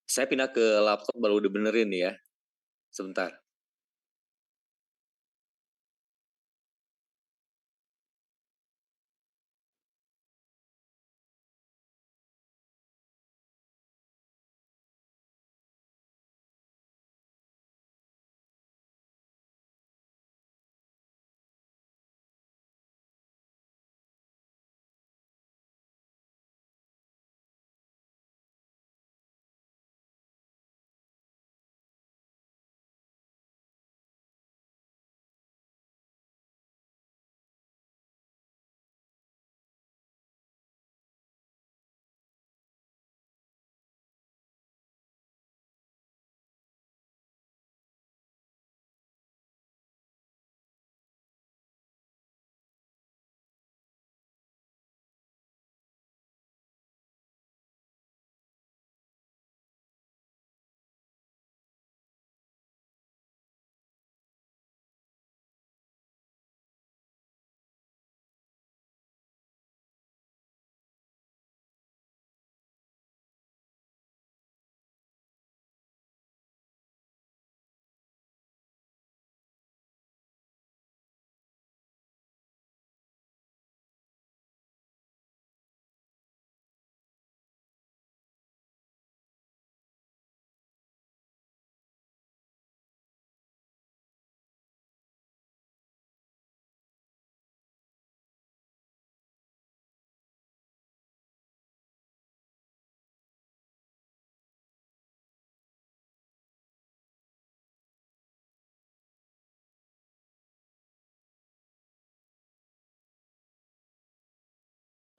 Saya pindah ke laptop baru dibenerin nih ya, sebentar.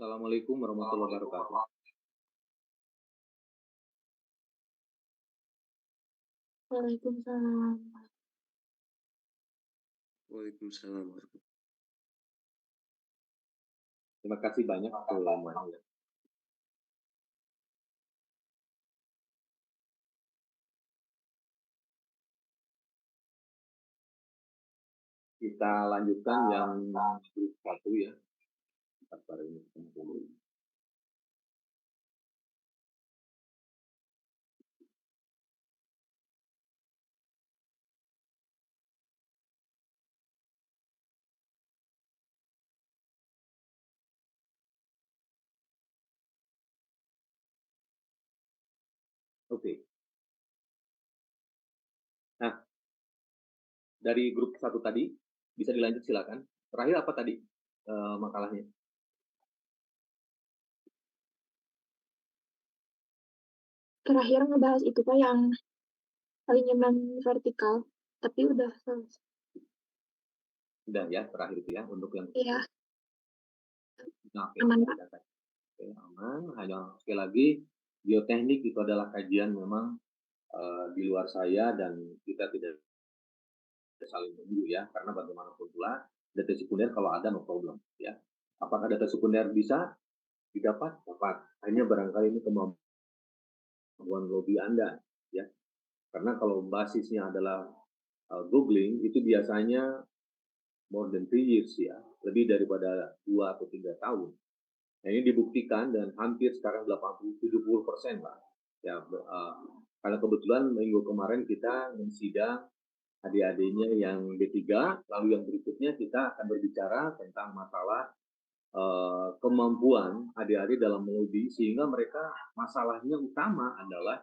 Assalamualaikum warahmatullahi wabarakatuh. Waalaikumsalam. Waalaikumsalam. Terima kasih banyak semuanya ya. Kita lanjutkan yang grup satu ya. Sebentar ini. Oke. Nah, dari grup satu tadi bisa dilanjut silakan. Terakhir apa tadi makalahnya? Terakhir ngebahas itu Pak yang alinyemen vertikal, tapi udah selesai. Sudah ya, terakhir itu ya untuk yang Iya, nah, oke, aman Pak. oke, aman. Hanya sekali lagi bioteknik itu adalah kajian memang di luar saya dan kita tidak saling menunggu ya, karena bagaimanapun pula data sekunder kalau ada no problem ya. Apakah data sekunder bisa didapat? Dapat. Hanya barangkali ini kemampuan lobby Anda ya. Karena kalau basisnya adalah googling itu biasanya more than 3 years ya, lebih daripada 2 atau 3 tahun. Nah, ini dibuktikan dan hampir sekarang 80-70% lah. Ya, karena kebetulan minggu kemarin kita sidang adik-adiknya yang D3, lalu yang berikutnya kita akan berbicara tentang masalah kemampuan adik-adik dalam melobi, sehingga mereka masalahnya utama adalah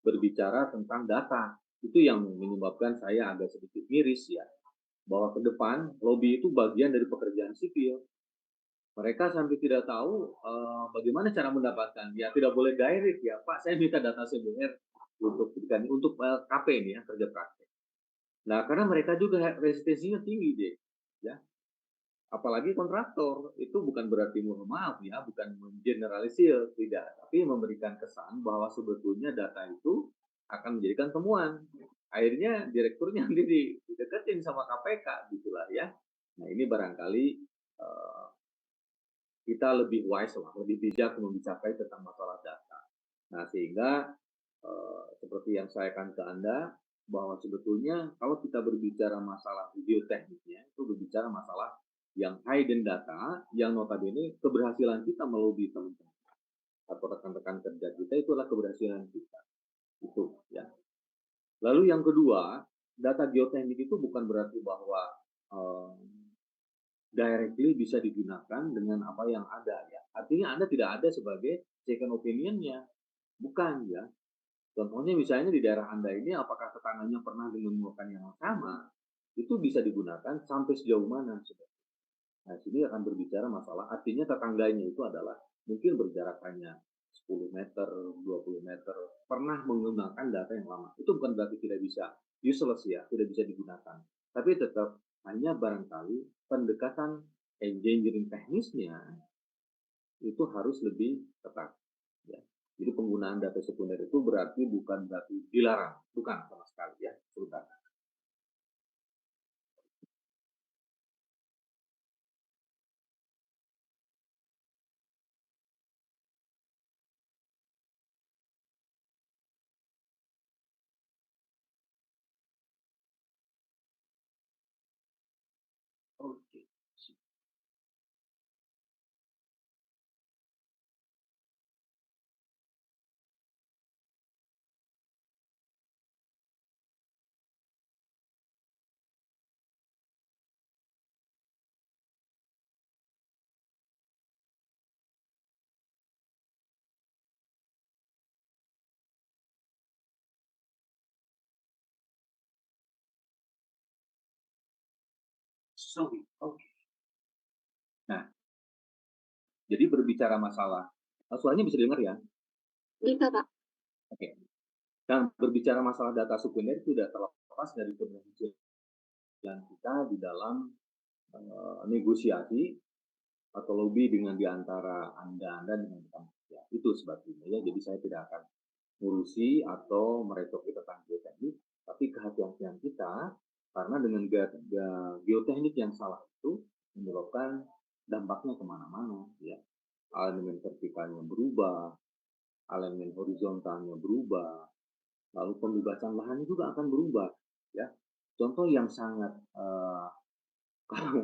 berbicara tentang data. Itu yang menyebabkan saya agak sedikit miris ya, bahwa ke depan lobby itu bagian dari pekerjaan sipil. Mereka sampai tidak tahu bagaimana cara mendapatkan. Ya tidak boleh direct ya, Pak saya minta data CBR untuk KP ini ya, kerja praktek. Nah, karena mereka juga resistensinya tinggi deh, ya. Apalagi kontraktor, itu bukan berarti mohon maaf ya, bukan mengeneralisir, tidak, tapi memberikan kesan bahwa sebetulnya data itu akan menjadikan temuan. Akhirnya direkturnya nanti dideketin sama KPK gitulah ya. Nah, ini barangkali uh, kita lebih wise lah, lebih bijak membicarakan tentang masalah data. Nah, sehingga seperti yang saya akan ke Anda, bahwa sebetulnya kalau kita berbicara masalah video tekniknya, itu berbicara masalah yang hidden data, yang notabene keberhasilan kita melobi teman-teman atau rekan-rekan kerja kita itu adalah keberhasilan kita. Itu ya. Lalu yang kedua, data geoteknik itu bukan berarti bahwa eh, directly bisa digunakan dengan apa yang ada ya. Artinya Anda tidak ada sebagai second opinion-nya, bukan ya. Contohnya misalnya di daerah Anda ini apakah tetangganya pernah menemukan yang sama, itu bisa digunakan sampai sejauh mana. Nah, sini akan berbicara masalah, artinya tetangganya itu adalah mungkin berjarak hanya 10 meter, 20 meter, pernah menggunakan data yang lama. Itu bukan berarti tidak bisa, useless ya, tidak bisa digunakan. Tapi tetap hanya barangkali pendekatan engineering teknisnya itu harus lebih ketat. Ya. Jadi penggunaan data sekunder itu bukan berarti dilarang, bukan sama sekali ya. Sebentar. Oke. Sorry. Oke. Nah, jadi berbicara masalah, suaranya bisa dengar ya? Bisa, Pak. Oke. Nah, berbicara masalah data sekunder itu tidak terlepas dari keberhasilan kita di dalam negosiasi atau lobby dengan diantara Anda dengan ya, itu sebabnya ya. Jadi saya tidak akan ngurusi atau merecoki tentang geoteknik, tapi kehati-hatian kita karena dengan geoteknik yang salah itu menyebabkan dampaknya kemana-mana ya. Elemen vertikalnya berubah, elemen horizontalnya berubah, lalu pembebasan lahannya juga akan berubah ya. Contoh yang sangat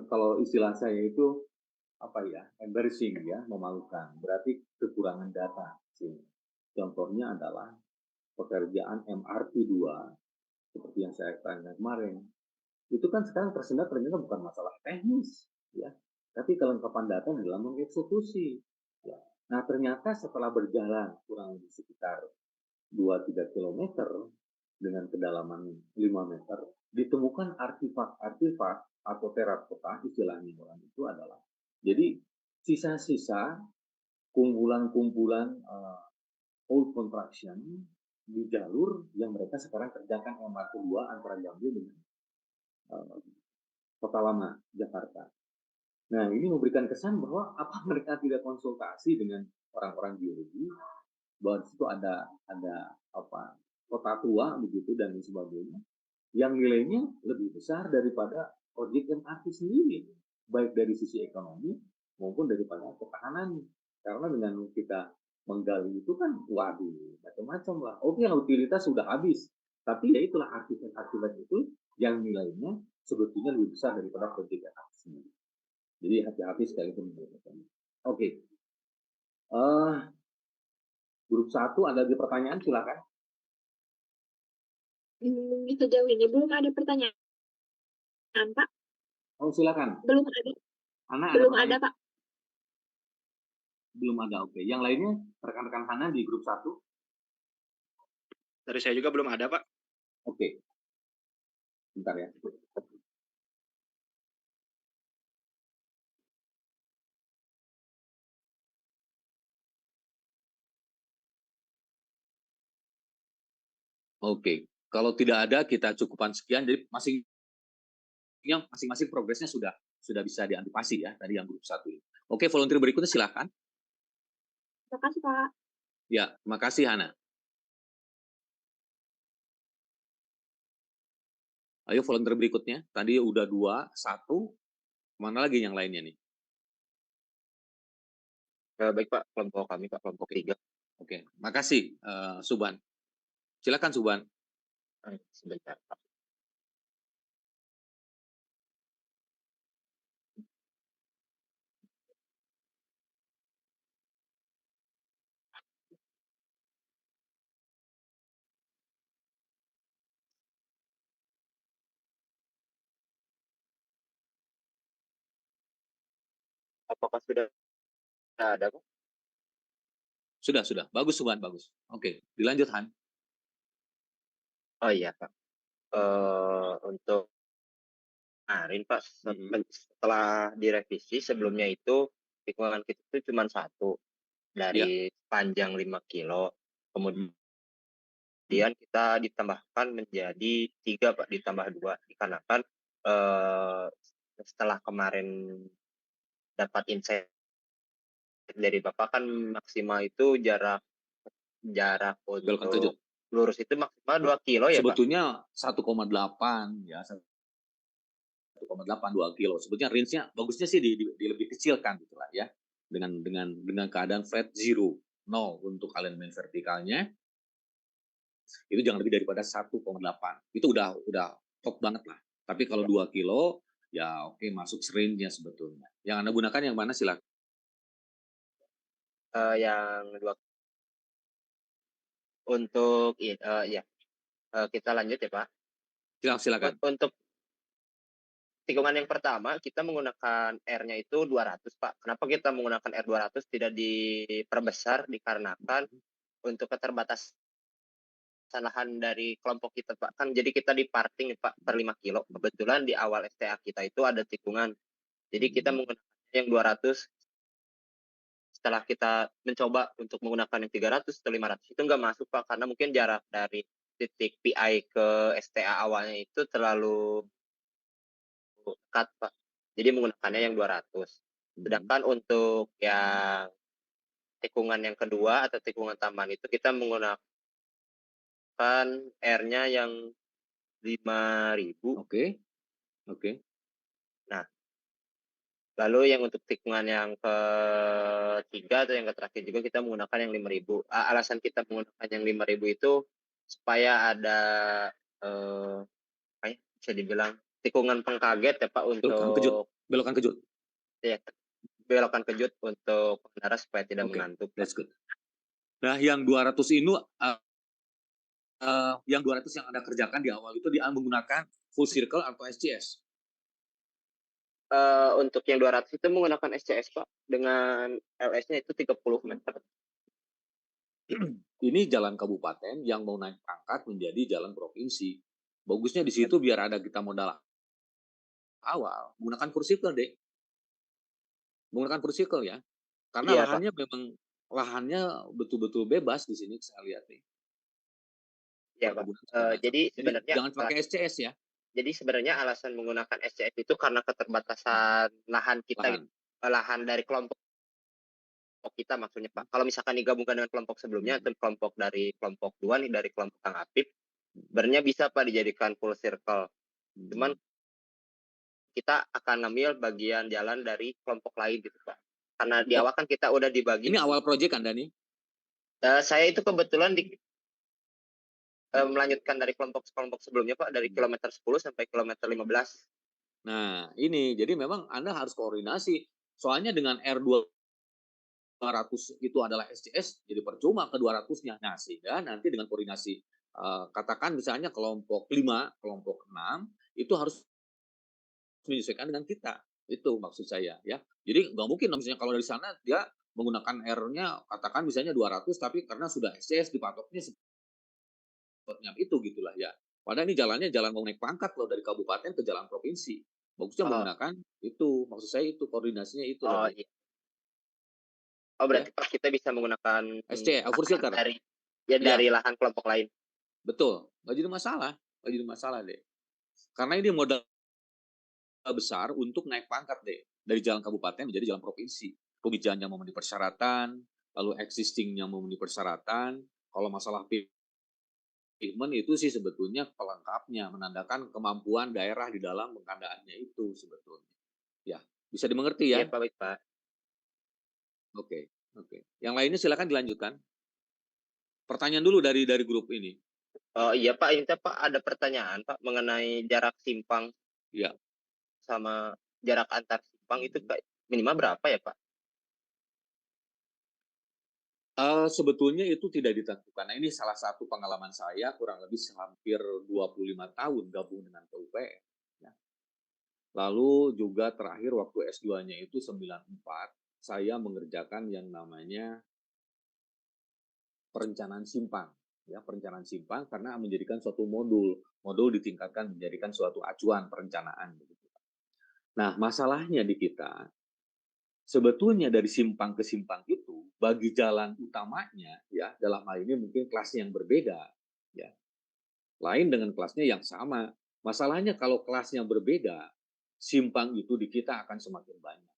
kalau istilah saya itu apa ya, embarrassing ya, memalukan, berarti kekurangan data sih. Contohnya adalah pekerjaan MRT 2 seperti yang saya tanya kemarin, itu kan sekarang tersendat ternyata bukan masalah teknis ya, tapi kelengkapan data dalam mengeksekusi ya. Nah ternyata setelah berjalan kurang lebih sekitar 2-3 kilometer dengan kedalaman 5 meter, ditemukan artefak-artefak atau terakota, istilahnya orang itu adalah, jadi sisa-sisa kumpulan-kumpulan old construction di jalur yang mereka sekarang kerjakan MRT 2 antara Jambi dengan uh, Kota Lama Jakarta. Nah ini memberikan kesan bahwa apa mereka tidak konsultasi dengan orang-orang geologi, bahwa di situ ada apa, kota tua begitu dan sebagainya, yang nilainya lebih besar daripada proyek MRT sendiri, baik dari sisi ekonomi maupun daripada ketahanan. Karena dengan kita menggali itu kan, waduh, macam-macam lah. Oke, utilitas sudah habis, tapi ya itulah artifact-artifact itu yang nilainya sebetulnya lebih besar daripada proyek MRT sendiri. Jadi hati-hati sekali itu. Oke. Grup 1 ada lagi pertanyaan, silakan. Sejauh ini belum ada pertanyaan, Pak. Oh, silakan. Belum ada. Hana, belum ada, Pak. Belum ada, oke. Yang lainnya, rekan-rekan Hana di grup 1? Dari saya juga belum ada, Pak. Oke. Bentar ya. Oke. Kalau tidak ada, kita cukupan sekian. Jadi masing-masing progresnya sudah bisa diantisipasi ya, tadi yang grup 1 ini. Oke, volunteer berikutnya silakan. Terima kasih, Pak. Ya, makasih Hana. Ayo volunteer berikutnya. Tadi udah 2, 1. Mana lagi yang lainnya nih? Baik Pak, kelompok kami Pak, kelompok 3. Oke, makasih Suban. Silakan Suban. Sebentar Pak. apakah sudah ada, Pak? Sudah. Bagus, Tuhan, bagus. Oke, dilanjut, Han. Oh iya, Pak. Untuk kemarin, Pak, Mhm. setelah direvisi sebelumnya itu tikungan kita itu cuma satu Iya. dari panjang 5 kilo. Mhm. Kemudian kita ditambahkan menjadi 3 Pak, ditambah 2 dikarenakan, eee, setelah kemarin dapat insight dari Bapak kan maksimal itu jarak jarak Belokan kejut. untuk lurus itu maksimal 2 kilo ya, Pak? Sebetulnya 1,8 ya, 1,8, 2 kilo. Sebetulnya range-nya bagusnya sih di lebih kecilkan gitulah ya. Dengan keadaan flat zero, 0 untuk alignment vertikalnya, itu jangan lebih daripada 1,8. Itu udah top banget lah. Tapi kalau Ya, 2 kilo, ya oke masuk range-nya sebetulnya. Yang Anda gunakan yang mana silakan. yang 2 untuk iya, kita lanjut ya, Pak. Silakan. Untuk tikungan yang pertama kita menggunakan R-nya itu 200, Pak. Kenapa kita menggunakan R 200 tidak diperbesar? Dikarenakan untuk keterbatasan lahan dari kelompok kita, Pak. Kan jadi kita di-parting nih, Pak, per 5 kilo. Kebetulan di awal STA kita itu ada tikungan. Jadi kita Mhm. menggunakan yang 200, setelah kita mencoba untuk menggunakan yang 300 atau 500 itu nggak masuk, Pak, karena mungkin jarak dari titik PI ke STA awalnya itu terlalu dekat, Pak. Jadi menggunakannya yang 200. Mhm. Sedangkan untuk yang tikungan yang kedua atau tikungan tambahan itu kita menggunakan R-nya yang 5.000. Oke. Nah, lalu yang untuk tikungan yang ketiga atau yang terakhir juga kita menggunakan yang 5.000. Alasan kita menggunakan yang 5.000 itu supaya ada, eee, apa ya, bisa dibilang tikungan pengkaget ya, Pak, Belokan kejut. untuk Belokan kejut. ya belokan kejut untuk pengendara supaya tidak Oke, mengantuk, Pak. that's good. Nah, yang 200 ini, yang 200 yang Anda kerjakan di awal itu menggunakan full circle atau SCS? Untuk yang 200 itu menggunakan SCS, Pak, dengan LS-nya itu 30 meter. Ini jalan kabupaten yang mau naik pangkat menjadi jalan provinsi. Bagusnya di Ya, situ biar ada kita modal awal, menggunakan full circle deh. Menggunakan full circle ya. Karena iya, Pak. lahannya betul-betul bebas di sini saya lihat nih. Iya, Pak. Perkebunan segala macam. Jadi Jadi sebenarnya jangan pakai SCS ya, alasan menggunakan SCS itu karena keterbatasan lahan kita gitu, lahan. lahan dari kelompok kita maksudnya, Pak. Kalau misalkan digabungkan dengan kelompok sebelumnya Mhm. atau kelompok 2 nih, dari kelompok Kang Apip, sebenarnya bisa, Pak, dijadikan full circle. Cuman Mhm. kita akan ambil bagian jalan dari kelompok lain gitu, Pak. Karena di Oh, awal kan kita udah dibagi ini nih. awal project Anda nih? Saya itu kebetulan melanjutkan dari kelompok sebelumnya, Pak, dari Mhm. kilometer 10 sampai kilometer 15. Nah, ini jadi memang Anda harus koordinasi. Soalnya dengan R200 itu adalah SCS, jadi percuma ke 200-nya. Nah, sehingga nanti dengan koordinasi, katakan misalnya kelompok 5, kelompok 6, itu harus menyesuaikan dengan kita. Itu maksud saya ya. Jadi nggak mungkin misalnya kalau dari sana dia menggunakan R-nya katakan misalnya 200, tapi karena sudah SCS dipatoknya seperti itu gitulah ya. Padahal ini jalannya jalan mau naik pangkat loh dari kabupaten ke jalan provinsi. Bagusnya Oh menggunakan itu, maksud saya itu koordinasinya itu loh oh, deh, iya. Oh, ya. berarti, Pak, kita bisa menggunakan SC, full lahan circle. dari Iya, lahan kelompok lain. betul. Nggak jadi masalah deh. Karena ini modal besar untuk naik pangkat deh. Dari jalan kabupaten menjadi jalan provinsi. Rugi memenuhi persyaratan, lalu existing-nya memenuhi persyaratan. Kalau masalah pavement itu sih sebetulnya pelengkapnya, menandakan kemampuan daerah di dalam pengadaannya itu sebetulnya. Ya, bisa dimengerti Iya, ya? Pak, baik, Pak. Oke, oke. Yang lainnya silakan dilanjutkan. Pertanyaan dulu dari grup ini. Oh, iya, Pak, ini teh, Pak, ada pertanyaan, Pak, mengenai jarak simpang Ya. sama jarak antar simpang itu, Mhm. Pak, minimal berapa ya, Pak? Sebetulnya itu tidak ditentukan. Nah, ini salah satu pengalaman saya kurang lebih hampir 25 tahun gabung dengan PUPR, ya. Lalu juga terakhir waktu S2-nya itu 94, saya mengerjakan yang namanya perencanaan simpang. Ya, perencanaan simpang karena menjadikan suatu modul ditingkatkan menjadikan suatu acuan perencanaan. Nah, masalahnya di kita, sebetulnya dari simpang ke simpang itu, bagi jalan utamanya, ya dalam hal ini mungkin kelasnya yang berbeda, ya lain dengan kelasnya yang sama. Masalahnya kalau kelasnya berbeda, simpang itu di kita akan semakin banyak,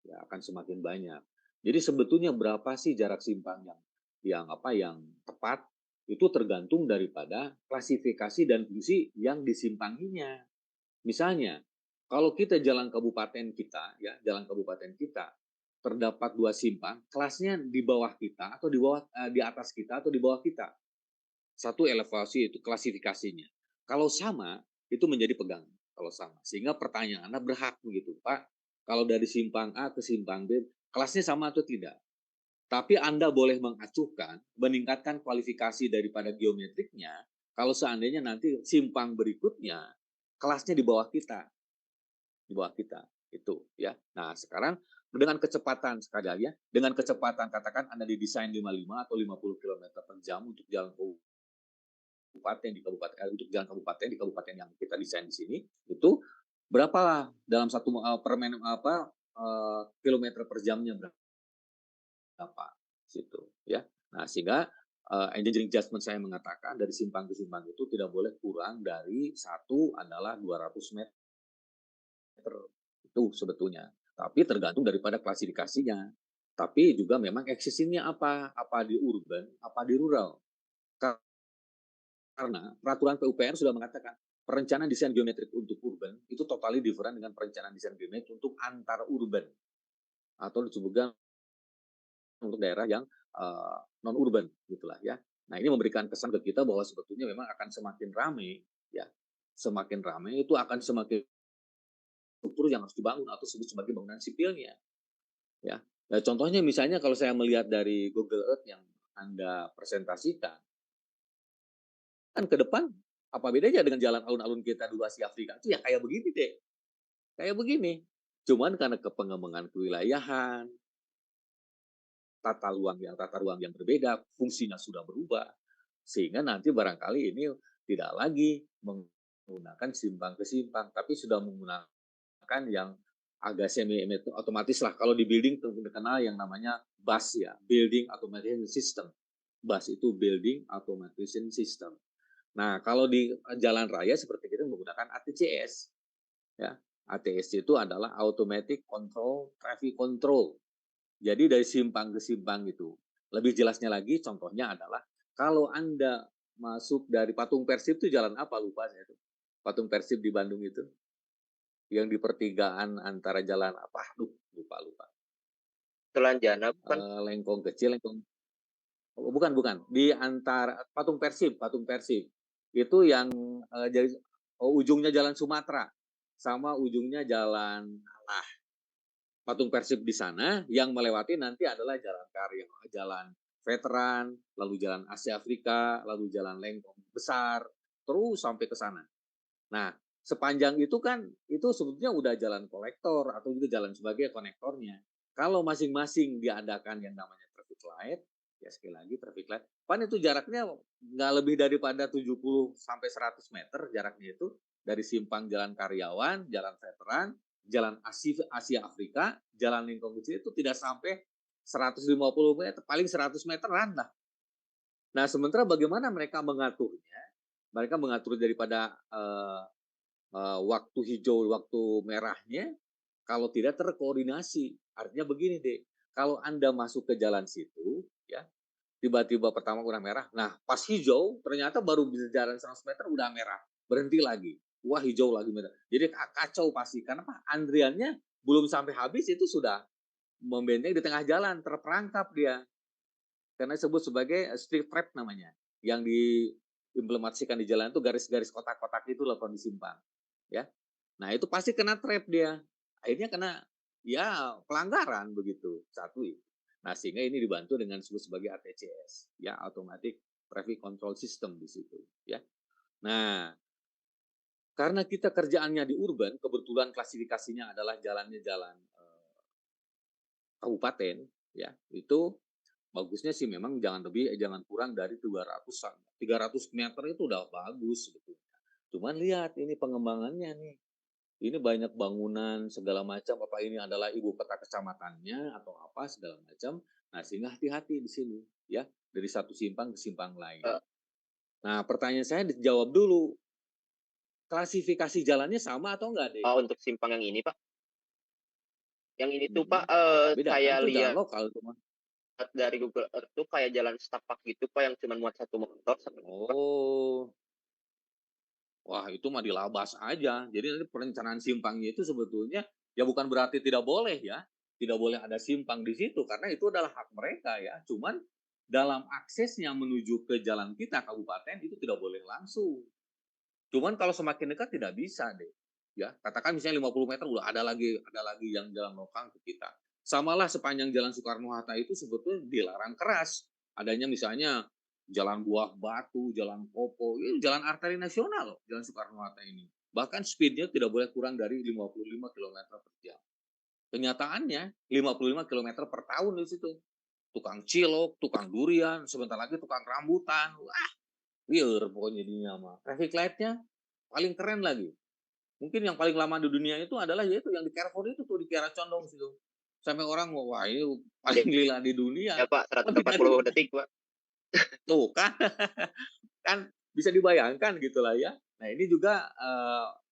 ya akan semakin banyak. Jadi sebetulnya berapa sih jarak simpang yang tepat itu tergantung daripada klasifikasi dan fungsi yang disimpanginya. Misalnya, kalau kita jalan kabupaten kita, ya jalan kabupaten kita terdapat 2 simpang, kelasnya di bawah kita atau di atas kita atau di bawah kita. Satu elevasi itu klasifikasinya. Kalau sama, itu menjadi pegangan. Kalau sama, sehingga pertanyaannya berhak begitu, Pak. Kalau dari simpang A ke simpang B, kelasnya sama atau tidak? Tapi Anda boleh mengacuhkan, meningkatkan kualifikasi daripada geometriknya, kalau seandainya nanti simpang berikutnya, kelasnya di bawah kita, itu ya. Nah sekarang dengan kecepatan sekali lagi ya, dengan kecepatan katakan Anda didesain 55 atau 50 km per jam untuk jalan untuk jalan kabupaten di kabupaten yang kita desain di sini, itu berapa dalam satu kilometer per jamnya berapa situ ya. Nah sehingga engineering judgment saya mengatakan dari simpang ke simpang itu tidak boleh kurang dari satu adalah 200 meter itu sebetulnya. Tapi tergantung daripada klasifikasinya. Tapi juga memang eksisinya apa di urban, apa di rural. Karena peraturan PUPR sudah mengatakan perencanaan desain geometrik untuk urban itu totally different dengan perencanaan desain geometrik untuk antar urban atau disebutkan untuk daerah yang non urban gitulah ya. Nah ini memberikan kesan ke kita bahwa sebetulnya memang akan semakin ramai ya, semakin ramai itu akan semakin struktur yang harus dibangun atau disebut sebagai bangunan sipilnya ya. Nah, contohnya misalnya kalau saya melihat dari Google Earth yang Anda presentasikan, kan ke depan apa bedanya dengan jalan alun-alun kita dulu Asia Afrika itu ya kayak begini deh, kayak begini. Cuman karena kepengembangan kewilayahan, tata ruang yang berbeda, fungsinya sudah berubah, sehingga nanti barangkali ini tidak lagi menggunakan simpang ke simpang, tapi sudah menggunakan yang agak semi otomatis lah. Kalau di building terkenal yang namanya BAS ya, Building Automation System. BAS itu Building Automation System. Nah, kalau di jalan raya seperti kita menggunakan ATCS. Ya, ATS itu adalah Automatic Control Traffic Control. Jadi dari simpang ke simpang itu. Lebih jelasnya lagi contohnya adalah kalau Anda masuk dari Patung Persib itu jalan apa lupa saya itu. Patung Persib di Bandung itu yang di pertigaan antara jalan apa? Aduh, lupa. Telanjana bukan? Lengkong kecil, bukan. Di antara Patung Persib. Itu yang jadi ujungnya jalan Sumatera sama ujungnya jalan Patung Persib di sana yang melewati nanti adalah jalan Karya, jalan Veteran, lalu jalan Asia Afrika, lalu jalan Lengkong Besar, terus sampai ke sana. Nah, sepanjang itu kan itu sebetulnya udah jalan kolektor atau juga jalan sebagai konektornya. Kalau masing-masing diadakan yang namanya traffic light, ya sekali lagi traffic light, pan itu jaraknya nggak lebih daripada 70 sampai 100 meter jaraknya itu dari simpang Jalan Karyawan, Jalan Veteran, Jalan Asia Afrika, Jalan Lingkong Kecil itu tidak sampai 150 meter, paling 100 meteran lah. Nah, sementara bagaimana mereka mengaturnya? Mereka mengatur daripada waktu hijau, waktu merahnya, kalau tidak terkoordinasi. Artinya begini deh, kalau Anda masuk ke jalan situ, ya tiba-tiba pertama udah merah, nah pas hijau ternyata baru bisa jalan 100 meter udah merah, berhenti lagi. Wah hijau lagi merah. Jadi kacau pasti, karena apa? Antriannya belum sampai habis itu sudah membenteng di tengah jalan, terperangkap dia. Karena disebut sebagai street trap namanya. Yang diimplementasikan di jalan itu garis-garis kotak-kotak itu loh kalau disimpang. Ya. Nah, itu pasti kena trap dia. Akhirnya kena ya pelanggaran begitu. Satu itu. Nah, sehingga ini dibantu dengan disebut sebagai ATCS, ya Automatic Traffic Control System di situ, ya. Nah, karena kita kerjaannya di urban, kebetulan klasifikasinya adalah jalannya jalan kabupaten, ya, itu bagusnya sih memang jangan kurang dari 300 meter itu udah bagus sebetulnya. Cuman lihat ini pengembangannya nih. Ini banyak bangunan segala macam, apa ini adalah ibu kota kecamatannya atau apa segala macam. Nah, sehingga hati-hati di sini ya, dari satu simpang ke simpang lain. Eh, Nah, pertanyaan saya dijawab dulu. Klasifikasi jalannya sama atau enggak, Dek? untuk simpang yang ini, Pak. Yang ini tuh, Mhm. Pak, Beda kan saya itu jalan lihat lokal tuh mah. dari Google Earth tuh kayak jalan setapak gitu, Pak, yang cuma muat satu motor sama gitu, Pak. Oh. Wah, itu mah dilabas aja. Jadi nanti perencanaan simpangnya itu sebetulnya ya bukan berarti tidak boleh ya. Tidak boleh ada simpang di situ karena itu adalah hak mereka ya. Cuman dalam aksesnya menuju ke jalan kita kabupaten itu tidak boleh langsung. Cuman kalau semakin dekat tidak bisa deh. Ya, katakan misalnya 50 meter udah ada lagi yang jalan lokal ke kita. Samalah sepanjang Jalan Soekarno-Hatta itu sebetulnya dilarang keras. Adanya misalnya Jalan Buah Batu, Jalan Kopo, ini jalan arteri nasional loh, Jalan Soekarno-Hatta ini. Bahkan speednya tidak boleh kurang dari 55 kilometer per jam. Kenyataannya 55 kilometer per tahun di situ. Tukang cilok, tukang durian, sebentar lagi tukang rambutan. Wah, liar pokoknya jadinya mah. Traffic light-nya paling keren lagi. Mungkin yang paling lama di dunia itu adalah yaitu yang di Carrefour itu tuh di Kiara Condong situ. Sampai orang mau wah ini paling lila di dunia. Ya, Pak, Tapi 140 detik, Pak. tuh kan kan bisa dibayangkan gitulah ya. Nah ini juga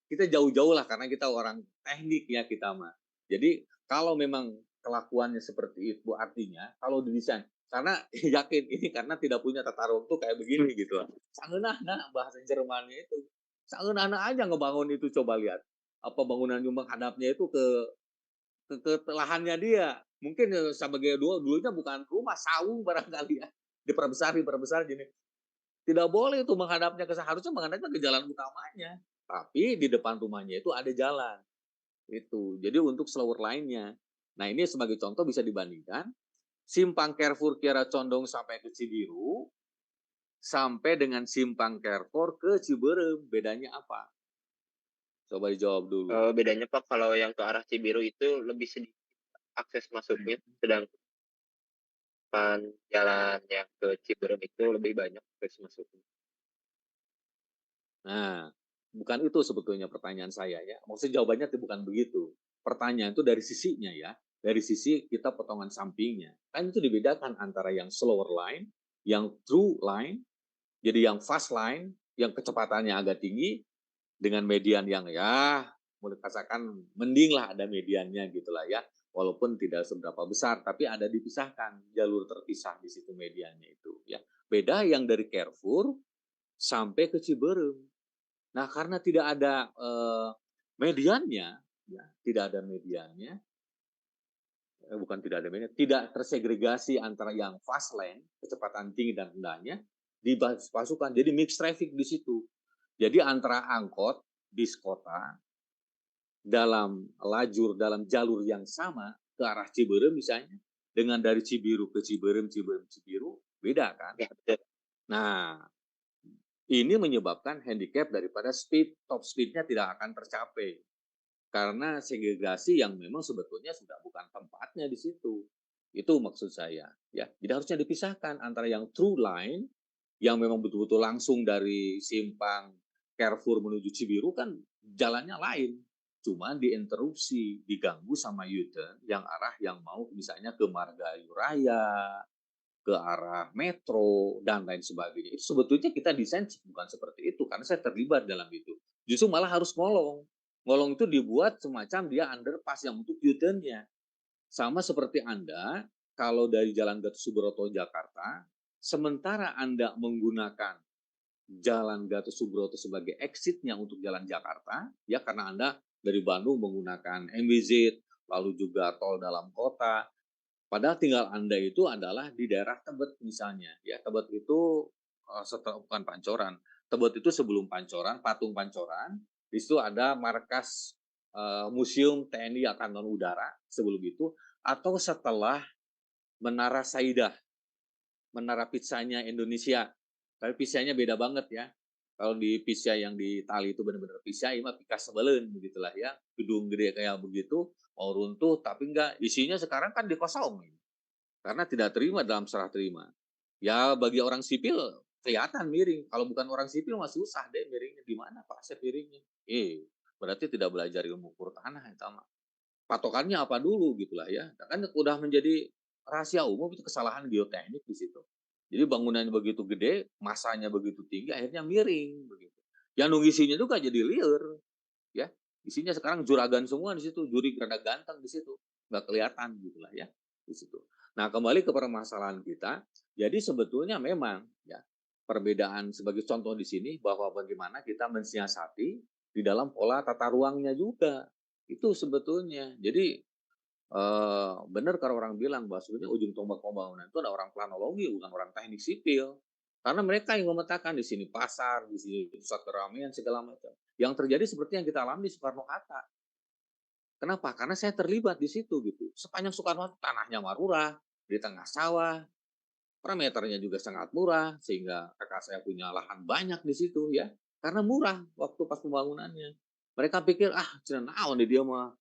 kita jauh-jauh lah karena kita orang teknik ya kita mah. Jadi kalau memang kelakuannya seperti itu artinya kalau didesain karena yakin ini karena tidak punya tata ruang tuh kayak begini gitu. Sangeunah nah bahasa Jermannya itu. Sangeunah aja ngebangun itu coba lihat. Apa bangunan yang menghadapnya itu ke lahannya dia. Mungkin sebagai dulunya bukan rumah, saung barangkali ya. Diperbesar gini. Tidak boleh itu menghadapnya harusnya menghadapnya ke jalan utamanya. Tapi di depan rumahnya itu ada jalan. Itu. Jadi untuk slower line-nya. Nah, ini sebagai contoh bisa dibandingkan simpang Carrefour Kiara Condong sampai ke Cibiru sampai dengan simpang Carrefour ke Ciberem. Bedanya apa? Coba dijawab dulu. Bedanya, Pak, kalau yang ke arah Cibiru itu lebih sedikit akses masuknya, sedangkan jalan yang ke Ciberem itu lebih banyak akses masuknya. Nah, bukan itu sebetulnya pertanyaan saya ya. Maksudnya jawabannya itu bukan begitu. Pertanyaan itu dari sisinya ya. Dari sisi kita potongan sampingnya. Kan itu dibedakan antara yang slower line, yang true line, jadi yang fast line, yang kecepatannya agak tinggi, dengan median yang ya, boleh katakan mending lah ada mediannya gitulah ya. Walaupun tidak seberapa besar, tapi ada dipisahkan, jalur terpisah di situ mediannya itu ya. Beda yang dari Carrefour sampai ke Ciberem. Nah, karena tidak ada mediannya, ya, tidak ada mediannya, bukan tidak ada median, tidak tersegregasi antara yang fast lane, kecepatan tinggi dan rendahnya, dipasukan. Jadi mix traffic di situ. Jadi antara angkot bis kota dalam jalur yang sama ke arah Ciberem misalnya, dengan dari Cibiru ke Ciberem, Cibiru, beda kan? Ya, betul. Nah, ini menyebabkan handicap daripada top speednya tidak akan tercapai. Karena segregasi yang memang sebetulnya sudah bukan tempatnya di situ. Itu maksud saya. Ya, jadi harusnya dipisahkan antara yang true line, yang memang betul-betul langsung dari simpang Carrefour menuju Cibiru kan jalannya lain. Cuma diinterupsi, diganggu sama U-turn yang arah yang mau misalnya ke Margahayu Raya, ke arah metro, dan lain sebagainya. Itu sebetulnya kita desain bukan seperti itu, karena saya terlibat dalam itu. Justru malah harus ngolong. Ngolong itu dibuat semacam dia underpass yang untuk U-turn-nya. Sama seperti Anda, kalau dari Jalan Gatot Subroto Jakarta, sementara Anda menggunakan Jalan Gatot Subroto sebagai exit-nya untuk Jalan Jakarta, ya karena Anda dari Bandung menggunakan MBZ, lalu juga tol dalam kota, padahal tinggal Anda itu adalah di daerah Tebet misalnya. Ya, Tebet itu setelah bukan Pancoran. Tebet itu sebelum Pancoran, patung Pancoran. Di situ ada markas Museum TNI Angkatan Udara sebelum itu, atau setelah Menara Saidah, Menara Pizzanya Indonesia. Tapi pizzanya beda banget ya. Kalau di PCI yang di Itali itu benar-benar PCI mah pika sebelen begitulah ya. Gedung gede kayak begitu mau runtuh tapi enggak, isinya sekarang kan dikosongin karena tidak terima dalam serah terima. Ya bagi orang sipil kelihatan miring, kalau bukan orang sipil mah susah deh miringnya, di mana Pak Asep miringnya? Berarti tidak belajar ilmu ukur tanah ya sama. Patokannya apa dulu gitulah ya. Kan udah menjadi rahasia umum itu kesalahan geoteknik di situ. Jadi bangunannya begitu gede, masanya begitu tinggi, akhirnya miring begitu. Yang ngisinya juga jadi liar, ya. Isinya sekarang juragan semua di situ, juri rada ganteng di situ, nggak kelihatan gitulah ya di situ. Nah kembali ke permasalahan kita, jadi sebetulnya memang ya perbedaan sebagai contoh di sini bahwa bagaimana kita mensiasati di dalam pola tata ruangnya juga itu sebetulnya. Jadi benar kalau orang bilang bahwa sebenarnya ujung tombak pembangunan itu ada orang planologi, bukan orang teknik sipil. Karena mereka yang memetakan di sini pasar, di sini pusat keramaian segala macam. Yang terjadi seperti yang kita alami di Soekarno-Hatta. Kenapa? Karena saya terlibat di situ gitu. Sepanjang Soekarno-Hatta tanahnya murah, di tengah sawah, parameternya juga sangat murah, sehingga kakak saya punya lahan banyak di situ ya. Karena murah waktu pas pembangunannya. Mereka pikir, cenah naon dia mah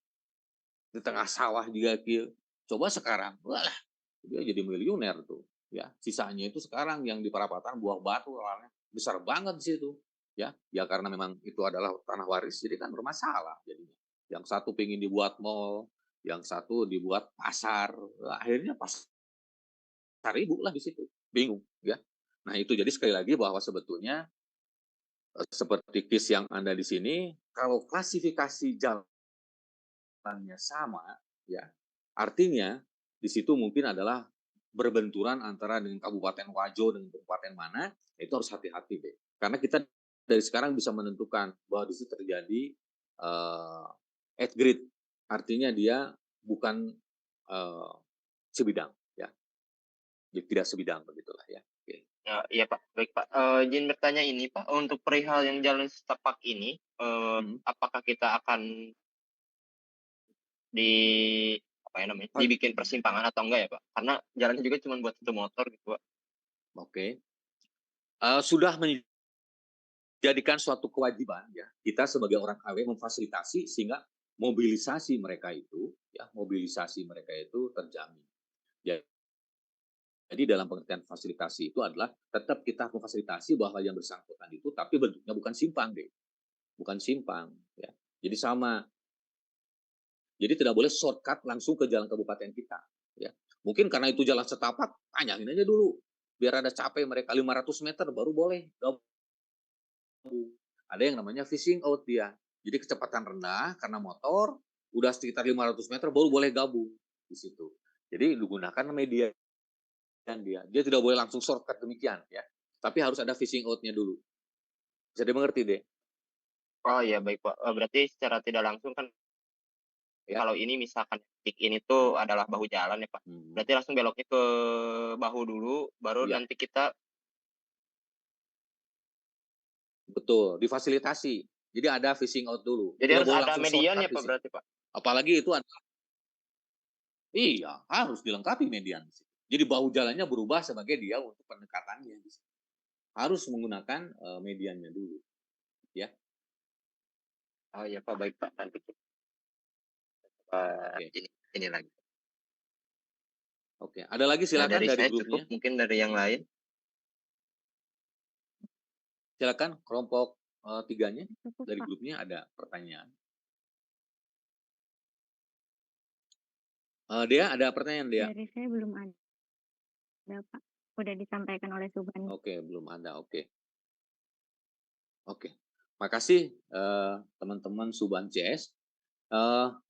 di tengah sawah juga kieu. Coba sekarang, walah, dia jadi miliuner tuh. Ya, sisanya itu sekarang yang di perapatan Buah Batu lahannya besar banget di situ. Ya karena memang itu adalah tanah waris, jadi kan bermasalah jadinya. Yang satu pengen dibuat mall, yang satu dibuat pasar, akhirnya pasar ibu lah di situ. Bingung, ya. Nah itu jadi sekali lagi bahwa sebetulnya seperti case yang Anda di sini, kalau klasifikasi jalan sama, ya artinya di situ mungkin adalah berbenturan antara dengan Kabupaten Wajo dengan kabupaten mana, itu harus hati-hati deh. Karena kita dari sekarang bisa menentukan bahwa di situ terjadi at grid, artinya dia bukan sebidang, ya, jadi tidak sebidang begitulah ya. Oke. Ya, iya Pak, baik Pak. Izin bertanya ini Pak, untuk perihal yang jalan setapak ini, apakah kita akan di apa ya namanya, dibikin persimpangan atau enggak ya Pak? Karena jalannya juga cuma buat satu motor gitu Pak. Oke. Sudah menjadikan suatu kewajiban ya kita sebagai orang KW memfasilitasi sehingga mobilisasi mereka itu terjamin. Jadi dalam pengertian fasilitasi itu adalah tetap kita memfasilitasi bahwa yang bersangkutan itu tapi bentuknya bukan simpang deh, bukan simpang ya. Jadi sama. Jadi tidak boleh shortcut langsung ke jalan kabupaten kita ya. Mungkin karena itu jalan setapak, panjangin aja dulu biar ada capek mereka 500 meter baru boleh gabung. Ada yang namanya fishing out dia. Jadi kecepatan rendah karena motor udah sekitar 500 meter baru boleh gabung di situ. Jadi digunakan media dia tidak boleh langsung shortcut demikian ya. Tapi harus ada fishing out-nya dulu. Bisa dimengerti deh. Oh iya baik Pak, berarti secara tidak langsung kan Ya. kalau ini misalkan titik ini tuh adalah bahu jalan ya Pak, berarti langsung beloknya ke bahu dulu, baru Ya. nanti kita Betul, difasilitasi. Jadi ada fishing out dulu. jadi Tidak harus boleh ada langsung median shortcut ya di Pak situ. berarti Pak? Apalagi itu iya, harus dilengkapi median di situ. Jadi bahu jalannya berubah sebagai dia untuk pendekatannya di situ. Harus menggunakan mediannya dulu, ya. Oh iya Pak, baik Pak, nanti kita Oke. ini lagi. Oke, ada lagi Nah, silakan dari dari saya grupnya. cukup, mungkin dari yang lain. Silakan kelompok tiganya dari grupnya ada pertanyaan. Dea, ada pertanyaan Dea? Dari saya belum ada Pak, udah disampaikan oleh Subhan. Oke, belum ada. Oke. Makasih teman-teman Suban CS.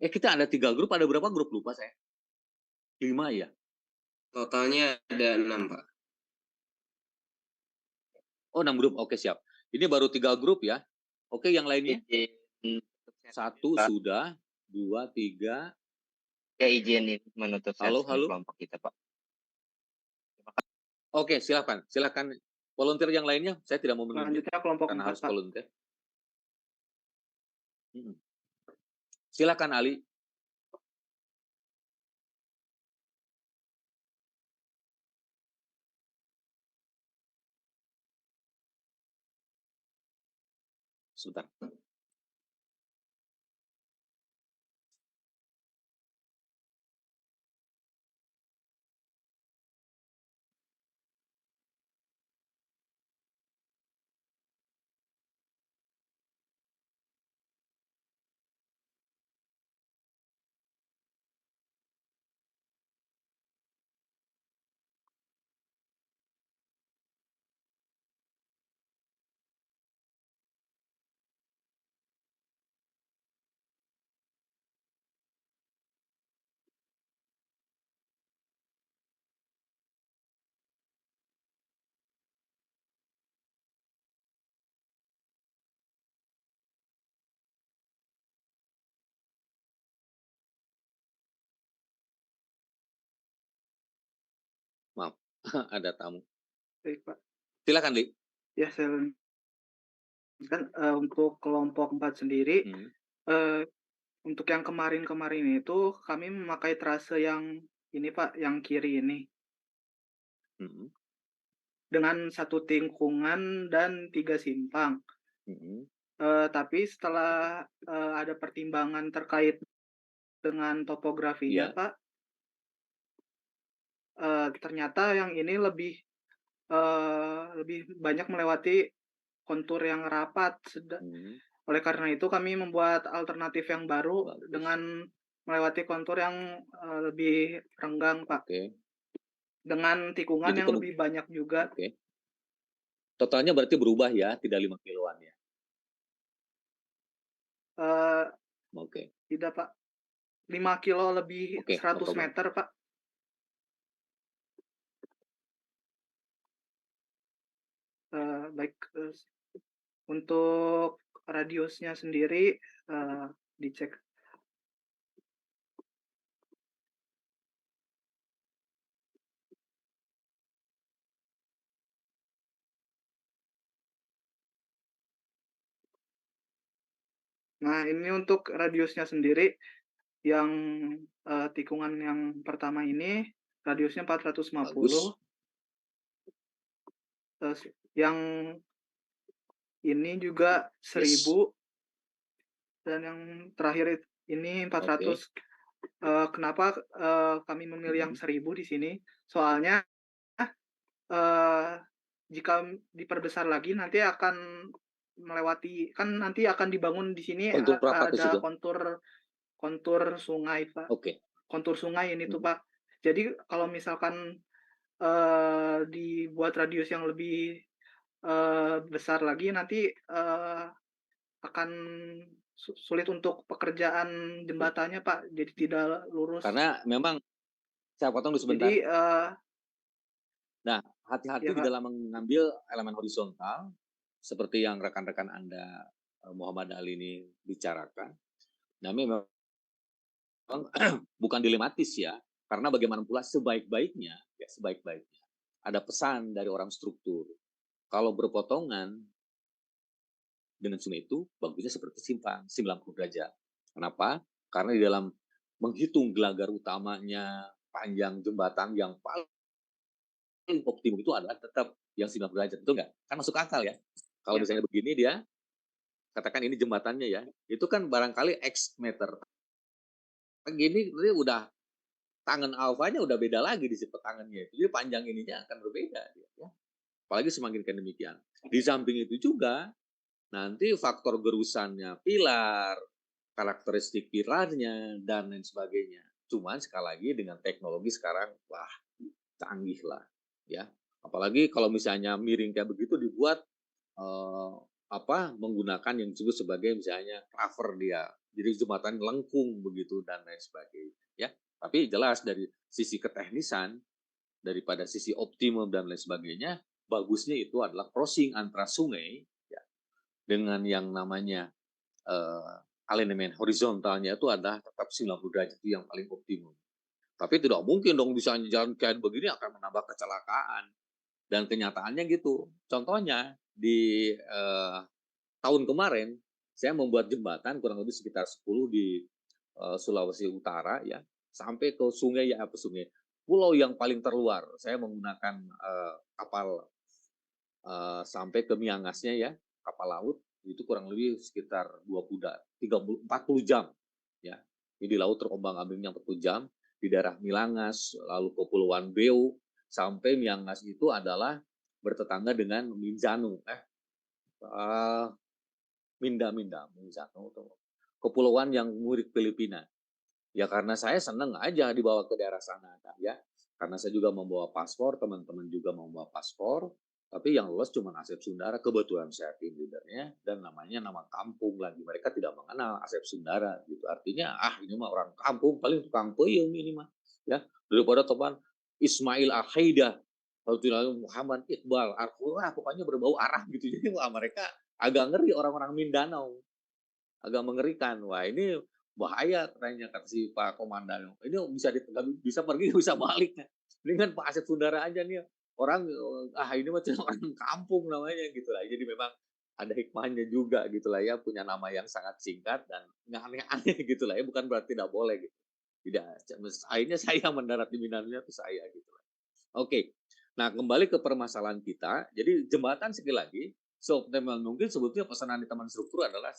Kita ada 3 grup, ada berapa grup lupa saya? 5 ya? Totalnya ada 6 Pak. Oh 6 grup, oke siap. Ini baru 3 grup ya. Oke yang lainnya? 1 sudah, 2, 3. Ya izin menutup Halo. kelompok kita Pak. Oke silakan volunteer yang lainnya. Saya tidak mau menunjuk Selanjutnya kelompok karena 4 harus Pak. volunteer. Silakan Ali. sebentar. Maaf, ada tamu. Baik, Pak. Silakan, Li. Ya, saya lanjutkan, untuk kelompok 4 sendiri, Hmm. untuk yang kemarin-kemarin itu kami memakai trase yang ini, Pak, yang kiri ini. Hmm. Dengan 1 tikungan dan 3 simpang. Hmm. Tapi setelah, ada pertimbangan terkait dengan topografinya, Iya. Pak, ternyata yang ini lebih banyak melewati kontur yang rapat. Hmm. Oleh karena itu kami membuat alternatif yang baru Bagus. dengan melewati kontur yang, lebih renggang, Pak. Oke. Dengan tikungan Jadi yang lebih banyak juga. Oke. Totalnya berarti berubah ya, tidak 5 kiloan ya? Oke. Tidak, Pak. 5 kilo lebih Oke, no 100 problem. meter, Pak. Baik, untuk radiusnya sendiri, dicek. Nah, ini untuk radiusnya sendiri yang, tikungan yang pertama ini radiusnya 450. Bagus. Terus yang ini juga 1000. Dan yang terakhir ini 400. Kenapa, kami memilih yang 1000 di sini? Soalnya, jika diperbesar lagi nanti akan melewati, kan nanti akan dibangun di sini, Kontur rapat di ada situ? kontur sungai, Pak. Oke. Kontur sungai ini tuh, Mhm. Pak. Jadi kalau misalkan, dibuat radius yang lebih, besar lagi nanti, akan sulit untuk pekerjaan jembatannya, Pak, jadi tidak lurus. Karena memang saya potong dulu sebentar. Jadi, Nah, hati-hati ya, di Pak. dalam mengambil elemen horizontal, seperti yang rekan-rekan Anda, Muhammad Ali ini bicarakan. Nah, memang bukan dilematis ya, karena bagaimana pula sebaik-baiknya, ada pesan dari orang struktur. Kalau berpotongan dengan sungai itu, bagusnya seperti simpang, 90 derajat. Kenapa? Karena di dalam menghitung gelagar utamanya, panjang jembatan yang paling optimum itu adalah tetap yang 90 derajat, betul nggak? Kan masuk akal ya. Kalau Ya, misalnya begini dia, katakan ini jembatannya ya, itu kan barangkali X meter. Gini dia udah tangan alfanya udah beda lagi di sipet tangannya. Jadi panjang ininya akan berbeda ya. Apalagi semakin ke demikian. Di samping itu juga nanti faktor gerusannya pilar, karakteristik pilarnya dan lain sebagainya. Cuman sekali lagi dengan teknologi sekarang wah canggih lah ya. Apalagi kalau misalnya miring kayak begitu dibuat menggunakan yang disebut sebagai misalnya cover dia. Jadi jembatan lengkung begitu dan lain sebagainya ya. Tapi jelas dari sisi keteknisan, daripada sisi optimum dan lain sebagainya, bagusnya itu adalah crossing antara sungai ya, dengan yang namanya alignment horizontalnya itu adalah tetap 90 derajat itu yang paling optimum. Tapi tidak mungkin dong bisa jalan kayak begini akan menambah kecelakaan. Dan kenyataannya gitu. Contohnya di tahun kemarin saya membuat jembatan kurang lebih sekitar 10 di Sulawesi Utara ya, sampai ke sungai ya sungai. Pulau yang paling terluar saya menggunakan kapal sampai ke Miangasnya ya, kapal laut Itu kurang lebih sekitar 30 40 jam ya. Ini di laut terombang-ambingnya 40 jam di daerah Milangas, lalu Kepulauan Beo sampai Miangas itu adalah bertetangga dengan Minzano, Minzano atau kepulauan yang mirip Filipina. Ya karena saya seneng aja dibawa ke daerah sana kan ya. Karena saya juga membawa paspor, teman-teman juga membawa paspor, tapi yang lolos cuma Asep Sundara. Kebetulan saya tim leadernya dan namanya nama kampung lagi. Mereka tidak mengenal Asep Sundara gitu. Artinya ini mah orang kampung, paling tukang peyem ini mah ya. Daripada teman Ismail Al-Haida, Muhammad Iqbal, pokoknya berbau arah gitu. Jadi mereka agak ngeri orang-orang Mindanao. Agak mengerikan. Wah, ini bahaya katanya kata si Pak Komandan. Ini bisa pergi bisa balik. Ini kan Pak Asep Sundara aja nih. Orang ini mah orang kampung namanya gitu lah. Jadi memang ada hikmahnya juga gitu lah ya, punya nama yang sangat singkat dan nggak aneh-aneh gitu lah ya, bukan berarti tidak boleh gitu. Tidak, akhirnya saya mendarat di Mindanao itu saya gitu lah. Oke. Nah, kembali ke permasalahan kita. Jadi jembatan sekali lagi, seoptimal mungkin sebetulnya pesanan di taman struktur adalah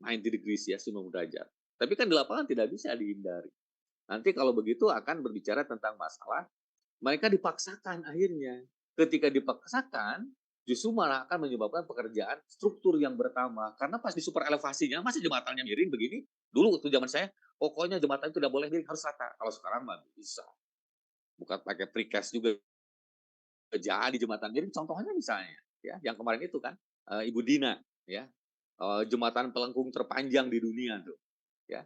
90 degrees ya, 90 derajat. Tapi kan di lapangan tidak bisa dihindari. Nanti kalau begitu akan berbicara tentang masalah mereka dipaksakan akhirnya. Ketika dipaksakan, justru malah akan menyebabkan pekerjaan struktur yang bertambah. Karena pas di super elevasinya, masih jembatannya miring begini. Dulu waktu zaman saya, pokoknya jembatan itu tidak boleh miring, harus rata. Kalau sekarang mah bisa. Bukan pakai precast juga. Jadi jembatan miring, contohnya misalnya, ya, yang kemarin itu kan, Ibu Dina, ya, jembatan pelengkung terpanjang di dunia tuh, ya,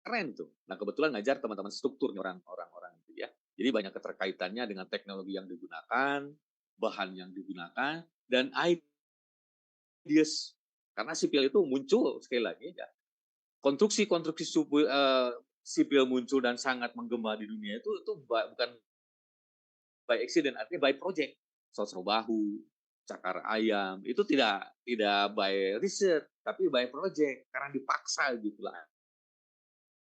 keren tuh. Nah kebetulan ngajar teman-teman struktur orang-orang itu ya, jadi banyak keterkaitannya dengan teknologi yang digunakan, bahan yang digunakan, dan ideas. Karena sipil itu muncul sekali lagi ya, konstruksi-konstruksi sipil muncul dan sangat menggema di dunia itu bukan by accident, artinya by project. Sosro Bahu, Cakar Ayam, itu tidak by research, tapi by project, karena dipaksa gitu lah.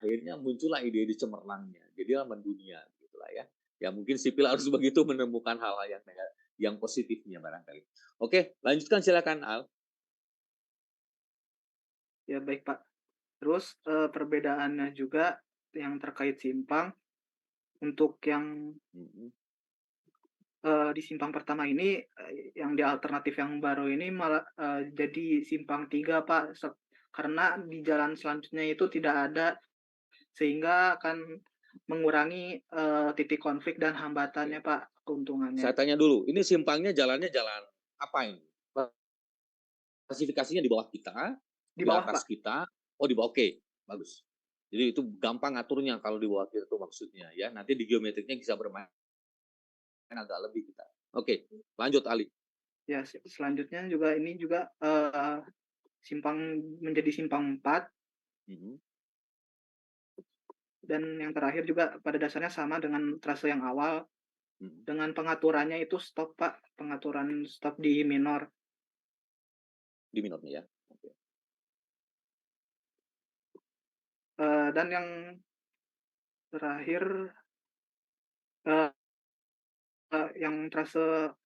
Akhirnya muncullah ide-ide cemerlangnya, jadilah mendunia gitu lah ya. Ya mungkin sipil harus begitu menemukan hal-hal yang positifnya barangkali. Oke, lanjutkan silakan Al. Ya baik Pak. Terus perbedaannya juga yang terkait simpang, untuk yang di simpang pertama ini, yang di alternatif yang baru ini malah jadi simpang 3 Pak, karena di jalan selanjutnya itu tidak ada, sehingga akan mengurangi titik konflik dan hambatannya Pak, keuntungannya. Saya tanya dulu, ini simpangnya jalannya jalan apa ini? Klasifikasinya di bawah kita, Di di bawah atas Pak. kita, di bawah, oke, bagus. Jadi itu gampang ngaturnya kalau di bawah kita itu maksudnya ya. Nanti di geometriknya bisa bermain agak lebih kita. Oke, lanjut Ali. Ya, selanjutnya juga ini juga menjadi simpang 4. Dan yang terakhir juga pada dasarnya sama dengan trase yang awal. Dengan pengaturannya itu stop Pak, pengaturan stop di minor. Di minornya ya. Oke. Dan yang terakhir yang trase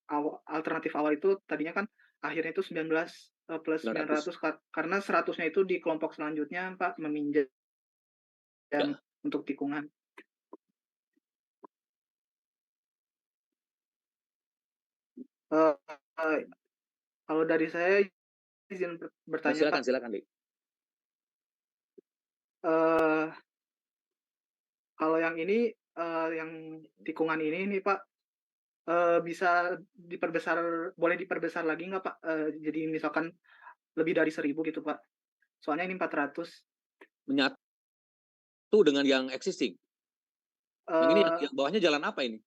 alternatif awal itu tadinya kan akhirnya itu 19 plus 900 karena 100-nya itu di kelompok selanjutnya Pak meminjam untuk tikungan. Kalau dari saya izin bertanya Pak. Silakan Dik. Kalau yang ini yang tikungan ini nih Pak, bisa boleh diperbesar lagi nggak Pak? Jadi misalkan lebih dari 1000 gitu Pak. Soalnya ini 400. Menyatu dengan yang existing. Yang ini yang bawahnya jalan apa ini?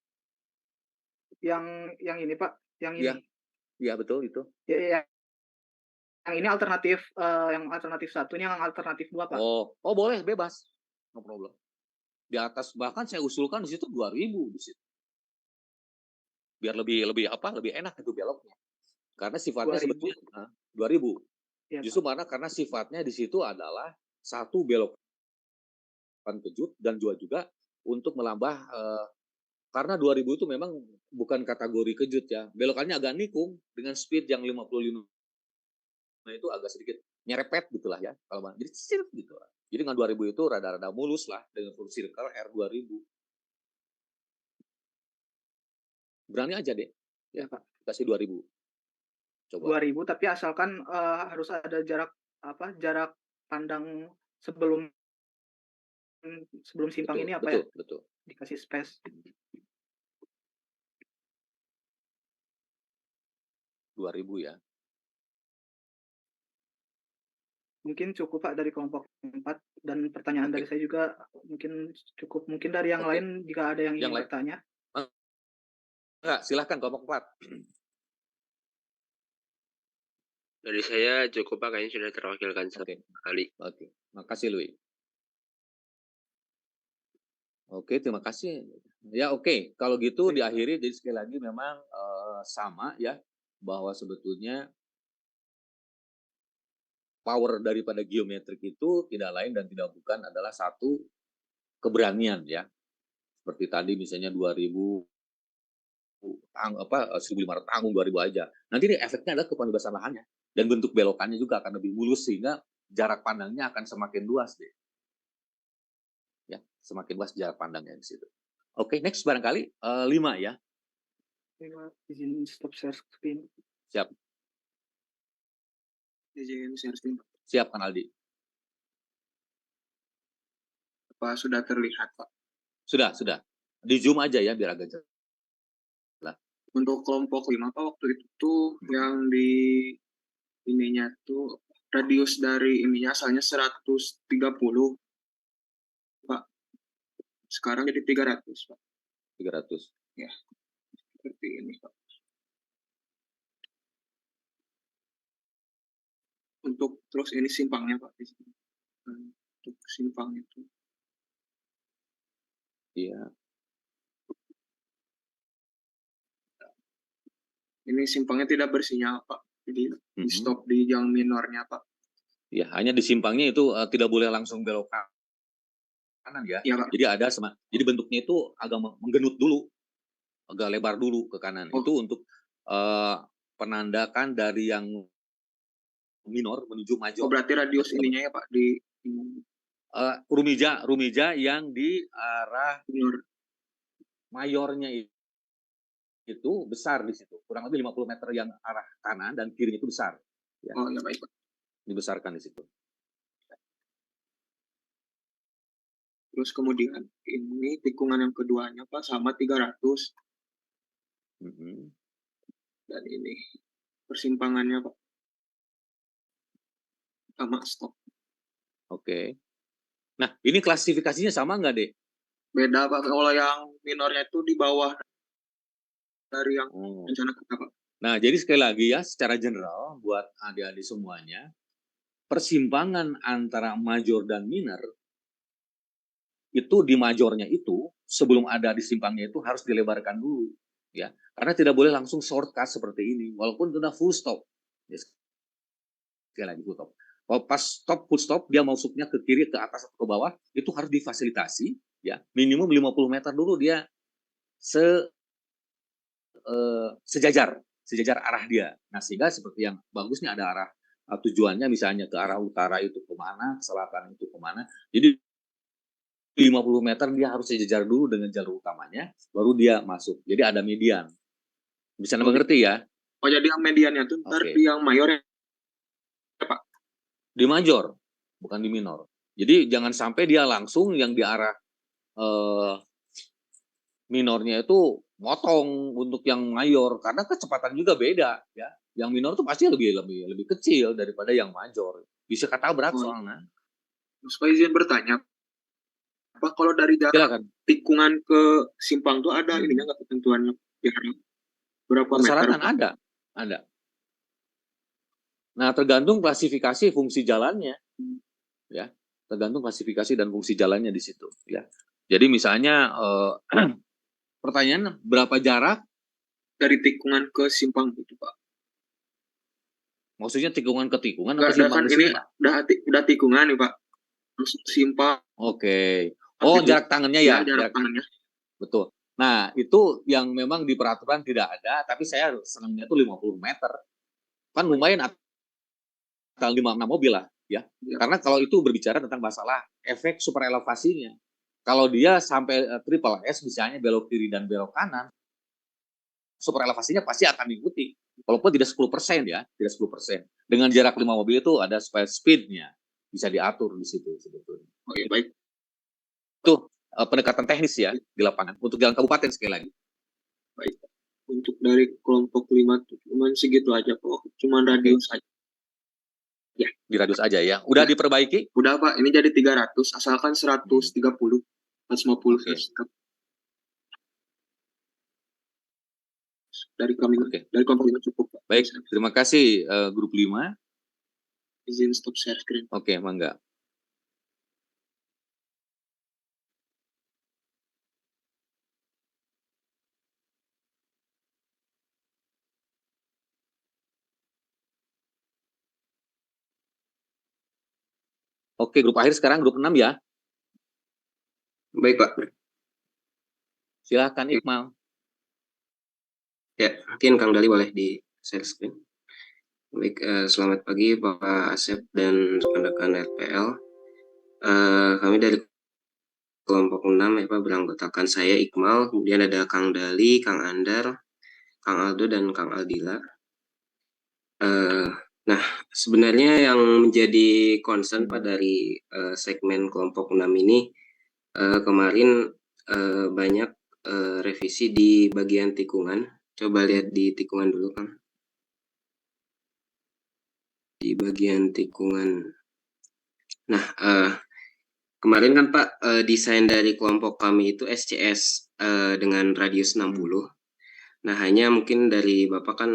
Yang ini Pak, yang ini. Iya betul itu. Ya. Yang ini alternatif, yang alternatif 1-nya, yang alternatif 2 Pak. Oh boleh, bebas, no problem. Di atas bahkan saya usulkan di situ 2000 di situ. Biar lebih enak itu beloknya. Karena sifatnya 2000. sebetulnya 2000. Ya, justru karena sifatnya di situ adalah satu belokan kejut dan juga untuk melambah karena 2000 itu memang bukan kategori kejut ya. Belokannya agak nikung dengan speed yang 55 itu agak sedikit nyerepet gitulah ya kalau jadi sirip gitu lah. Jadi dengan 2000 itu rada-rada mulus lah dengan full circle R2000. Berani aja deh. Ya, Pak. Kasih 2000. Coba. 2000 tapi asalkan harus ada jarak jarak pandang sebelum simpang Betul, ini apa betul, ya? betul. Dikasih space. 2000 ya. Mungkin cukup Pak dari kelompok 4 dan pertanyaan dari saya juga mungkin cukup. Mungkin dari yang Oke. lain jika ada yang Yang ingin lain? bertanya. Enggak, silahkan kelompok 4. Dari saya cukup Pak, kayaknya sudah terwakilkan sekali. Oke. Makasih Lui. Oke, terima kasih. Ya oke, kalau gitu diakhiri jadi sekali lagi memang sama ya bahwa sebetulnya power daripada geometrik itu tidak lain dan tidak bukan adalah satu keberanian ya. Seperti tadi misalnya 2000 1.500 tanggung 2000 aja. Nanti efeknya adalah kebebasan lahannya dan bentuk belokannya juga akan lebih mulus sehingga jarak pandangnya akan semakin luas deh. Ya, semakin luas jarak pandangnya di situ. Oke, next barangkali 5 ya. Izin stop share screen. Siap. Izin share screen. Siap kan Aldi? Apa sudah terlihat Pak? Sudah. Di zoom aja ya biar agak jelas. Untuk kelompok 5 Pak, waktu itu tuh yang di ininya tuh radius dari ininya asalnya 130 Pak. Sekarang jadi 300 Pak. 300. Ya. Seperti ini Pak. Untuk terus ini simpangnya Pak. Untuk simpang itu. Iya. Ini simpangnya tidak bersinyal Pak. Jadi di stop di yang minornya Pak. Ya, hanya di simpangnya itu tidak boleh langsung belok kanan ya. Iya, Pak. Jadi jadi bentuknya itu agak menggenut dulu. Agak lebar dulu ke kanan. Oh. Itu untuk penandakan dari yang minor menuju major. Oh, berarti radius ininya ya Pak di rumija yang di arah minor. mayornya itu besar di situ. Kurang lebih 50 meter yang arah kanan dan kirinya itu besar. Ya. Oh, ya baik Pak. Dibesarkan di situ. Terus kemudian ini tikungan yang keduanya Pak sama 300. Dan ini persimpangannya Pak sama stop. Oke. Nah, ini klasifikasinya sama nggak, Dek? Beda Pak, kalau yang minornya itu di bawah dari yang rencana kita Pak. Nah, jadi sekali lagi ya, secara general buat adik-adik semuanya, persimpangan antara major dan minor itu di majornya itu sebelum ada di simpangnya itu harus dilebarkan dulu, ya, karena tidak boleh langsung shortcut seperti ini, walaupun sudah full stop. Ya, sekali lagi full stop. Kalau pas full stop, dia masuknya ke kiri, ke atas atau ke bawah, itu harus difasilitasi, ya, minimum 50 meter dulu dia sejajar arah dia. Nah, sehingga seperti yang bagus nih ada arah tujuannya misalnya ke arah utara itu kemana, selatan itu kemana. Jadi 50 meter dia harus sejajar dulu dengan jalur utamanya, baru dia masuk. Jadi ada median. Bisa mengerti ya? Oh, jadi yang mediannya tuh ntar di yang mayor ya Pak? Di major, bukan di minor. Jadi jangan sampai dia langsung yang di arah minornya itu motong untuk yang mayor karena kecepatan juga beda ya. Yang minor itu pasti lebih kecil daripada yang major. Bisa ketabrak soalnya. Supaya izin bertanya, apa kalau dari jarak tikungan ke simpang itu ada ininya nggak ketentuannya? Berapa persyaratan meter? Ada. Nah, tergantung klasifikasi fungsi jalannya. Ya, tergantung klasifikasi dan fungsi jalannya di situ ya. Jadi misalnya pertanyaan berapa jarak dari tikungan ke simpang itu Pak? Maksudnya tikungan ke tikungan atau simpang ke ini simpang? udah tikungan nih Pak. Terus simpang. Oke. Oh, jarak tangannya ya? Jarak tangannya. Betul. Nah, itu yang memang di peraturan tidak ada, tapi saya senangnya itu 50 meter. Kan lumayan 5 mobil lah ya. Ya. Karena kalau itu berbicara tentang masalah efek super elevasinya. Kalau dia sampai triple S misalnya belok kiri dan belok kanan, super elevasinya pasti akan diikuti. Walaupun tidak 10% ya, tidak 10%. Dengan jarak 5 mobil itu ada speed-nya bisa diatur di situ sebetulnya. Oke, baik. Itu pendekatan teknis ya di lapangan untuk jalan kabupaten sekali lagi. Baik. Untuk dari kelompok 5 tuh cuman segitu aja kok, cuman radius aja. Di radius aja ya. Udah Ya. diperbaiki? Udah Pak, ini jadi 300, asalkan 130, 150 Oke. Dari kami, Oke. dari kelompok 5 cukup Pak. Baik, terima kasih grup 5. Izin stop share screen. Oke, mangga. Oke, grup akhir sekarang grup 6 ya. Baik, Pak. Silakan Iqmal. Ya, mungkin Kang Dali boleh di share screen. Baik, selamat pagi Pak Asep dan rekan-rekan RPL. Kami dari kelompok 6 ya Pak, beranggotakan saya Iqmal, kemudian ada Kang Dali, Kang Andar, Kang Aldo, dan Kang Aldila. Nah, sebenarnya yang menjadi concern Pak dari segmen kelompok 6 ini, kemarin banyak revisi di bagian tikungan. Coba lihat di tikungan dulu, Kang. Di bagian tikungan. Nah, kemarin kan Pak, desain dari kelompok kami itu SCS dengan radius 60. Nah, hanya mungkin dari Bapak kan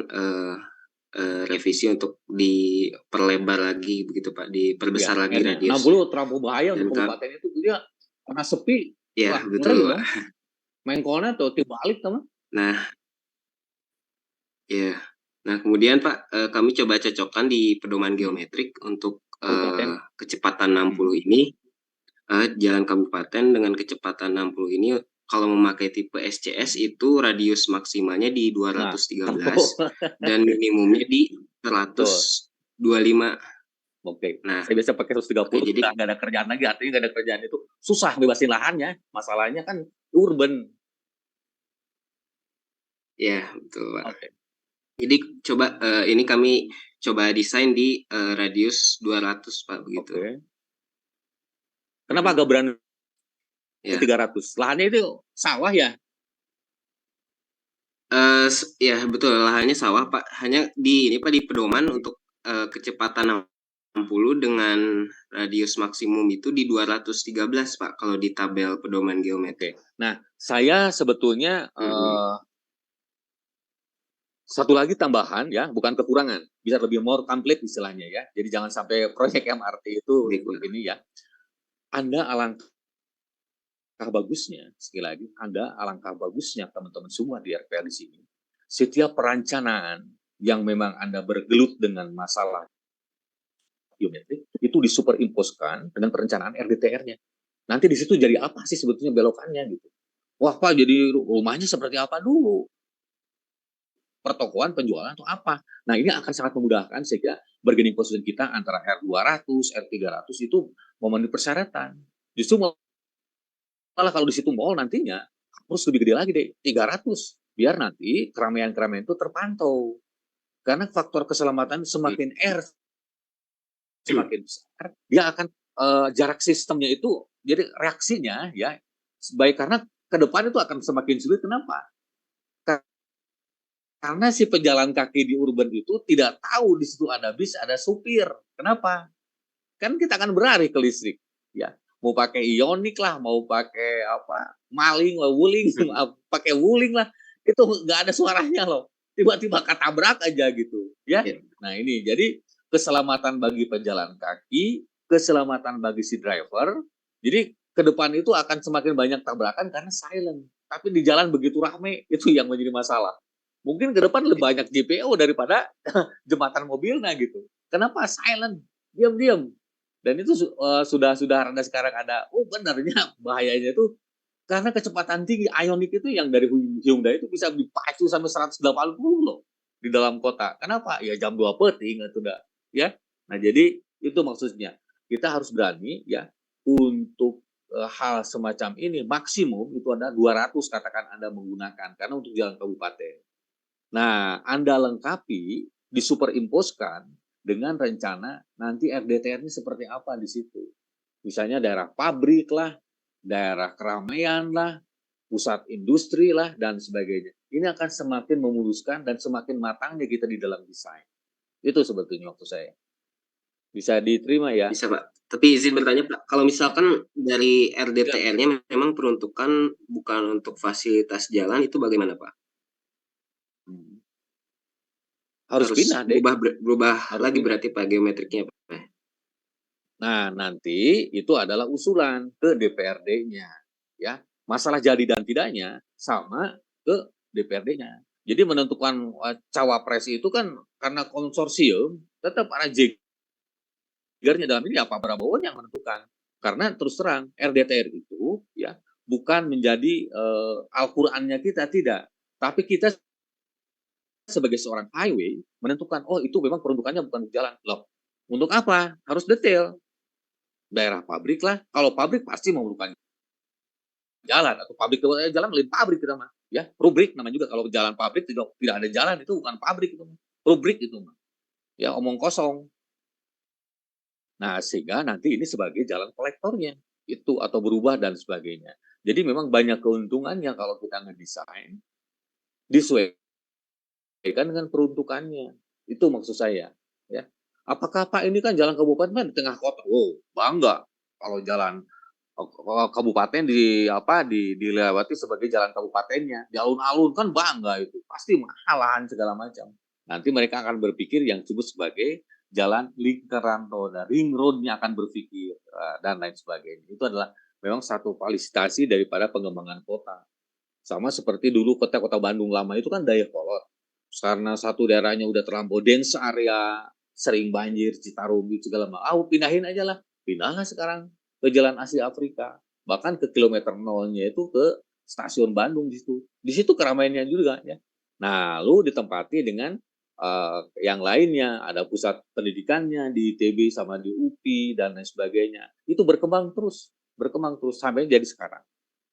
revisi untuk diperlebar lagi begitu Pak, diperbesar lagi radius. 60 terlalu bahaya untuk kabupaten itu, dia karena sepi. Ya, wah, betul Pak. Main kolnya tuh balik teman. Nah, ya. Nah, kemudian Pak, kami coba cocokkan di pedoman geometrik untuk kecepatan 60 ini, jalan kabupaten dengan kecepatan 60 ini, kalau memakai tipe SCS itu radius maksimalnya di 213 dan minimumnya di 125. Oke. Nah, saya biasa pakai 130, jadi nggak ada kerjaan lagi, artinya nggak ada kerjaan itu susah bebasin lahannya. Masalahnya kan urban. Ya, betul Pak. Oke. Jadi coba ini kami coba desain di radius 200 Pak, begitu. Oke. Kenapa agak berani Ya. 300? Lahannya itu sawah ya? Ya betul, lahannya sawah Pak. Hanya di ini Pak, di pedoman untuk kecepatan 60 dengan radius maksimum itu di 213 Pak, kalau di tabel pedoman geometrik. Nah, saya sebetulnya satu lagi tambahan ya, bukan kekurangan, bisa lebih more complete istilahnya ya. Jadi jangan sampai proyek MRT itu ini ya. Anda alangkah bagusnya, sekali lagi, Anda alangkah bagusnya teman-teman semua di RPL di sini. Setiap perencanaan yang memang Anda bergelut dengan masalah geometrik itu disuperimposkan dengan perencanaan RDTR-nya. Nanti di situ jadi apa sih sebetulnya belokannya gitu. Wah Pak, jadi rumahnya seperti apa dulu? Pertokoan, penjualan atau apa? Nah, ini akan sangat memudahkan sehingga bargaining position kita antara R200, R300 itu memenuhi persyaratan. Justru malah kalau di situ mall nantinya harus lebih gede lagi deh, 300. Biar nanti keramaian-keramaian itu terpantau. Karena faktor keselamatan semakin semakin besar, dia akan jarak sistemnya itu, jadi reaksinya ya, baik karena ke depan itu akan semakin sulit. Kenapa? Karena si pejalan kaki di urban itu tidak tahu di situ ada bis, ada supir. Kenapa? Kan kita akan beralih ke listrik, ya. Mau pakai ionik lah, mau pakai apa, maling lah, wuling, pakai wuling lah, itu nggak ada suaranya loh. Tiba-tiba ketabrak aja gitu, ya. Nah ini jadi keselamatan bagi pejalan kaki, keselamatan bagi si driver. Jadi ke depan itu akan semakin banyak tabrakan karena silent. Tapi di jalan begitu rame, itu yang menjadi masalah. Mungkin ke depan lebih banyak JPO daripada jembatan mobilnya gitu. Kenapa? Silent, diam-diam. Dan itu sudah rada sekarang ada, benarnya bahayanya itu karena kecepatan tinggi. Ioniq itu yang dari Hyundai itu bisa dipacu sampai 180 loh di dalam kota. Kenapa? Ya jam 2 peting itu udah, ya. Nah, jadi itu maksudnya. Kita harus berani ya untuk hal semacam ini maksimum itu ada 200 katakan Anda menggunakan karena untuk jalan kabupaten. Nah, Anda lengkapi, disuperimposkan dengan rencana nanti RDTR ini seperti apa di situ. Misalnya daerah pabrik lah, daerah keramaian lah, pusat industri lah, dan sebagainya. Ini akan semakin memuluskan dan semakin matangnya kita di dalam desain. Itu sebetulnya waktu saya. Bisa diterima ya? Bisa Pak. Tapi izin bertanya Pak, kalau misalkan dari RDTR-nya memang peruntukan bukan untuk fasilitas jalan, itu bagaimana Pak? Harus pindah deh. Berubah Harus lagi pindah. berarti Pak geometriknya Pak. Nah, nanti itu adalah usulan ke DPRD-nya, ya. Masalah jadi dan tidaknya sama ke DPRD-nya. Jadi menentukan cawapres itu kan karena konsorsium, tetap ada jiggernya dalam ini Pak Prabowo yang menentukan. Karena terus terang RDTR itu ya bukan menjadi Al-Qur'annya kita, tidak. Tapi kita sebagai seorang highway menentukan, oh itu memang peruntukannya bukan jalan. Loh, untuk apa? Harus detail. Daerah pabrik lah. Kalau pabrik pasti memerlukan jalan atau pabrik jalan lain pabrik kita mah. Ya, rubrik namanya juga kalau jalan pabrik tidak ada jalan itu bukan pabrik itu. Rubrik itu mah. Ya, omong kosong. Nah, sehingga nanti ini sebagai jalan kolektornya itu atau berubah dan sebagainya. Jadi memang banyak keuntungannya kalau kita ngedesain disesuaikan dengan peruntukannya. Itu maksud saya, ya. Apakah Pak ini kan jalan kabupaten di tengah kota? Oh, bangga kalau jalan kabupaten dilewati sebagai jalan kabupatennya. Di alun-alun kan bangga itu. Pasti mahalan segala macam. Nanti mereka akan berpikir yang disebut sebagai jalan lingkaran roda, ring road-nya akan berpikir dan lain sebagainya. Itu adalah memang satu felisitasi daripada pengembangan kota. Sama seperti dulu kota-kota Bandung lama itu kan daya kolot. Karena satu daerahnya udah terlampau dense area, sering banjir, Citarum, segala macam. Pindahin aja lah. Pindahlah sekarang ke Jalan Asia Afrika. Bahkan ke kilometer 0-nya itu ke stasiun Bandung di situ. Di situ keramaiannya juga ya. Nah, lu ditempati dengan yang lainnya, ada pusat pendidikannya di ITB sama di UPI dan lain sebagainya. Itu berkembang terus sampai jadi sekarang.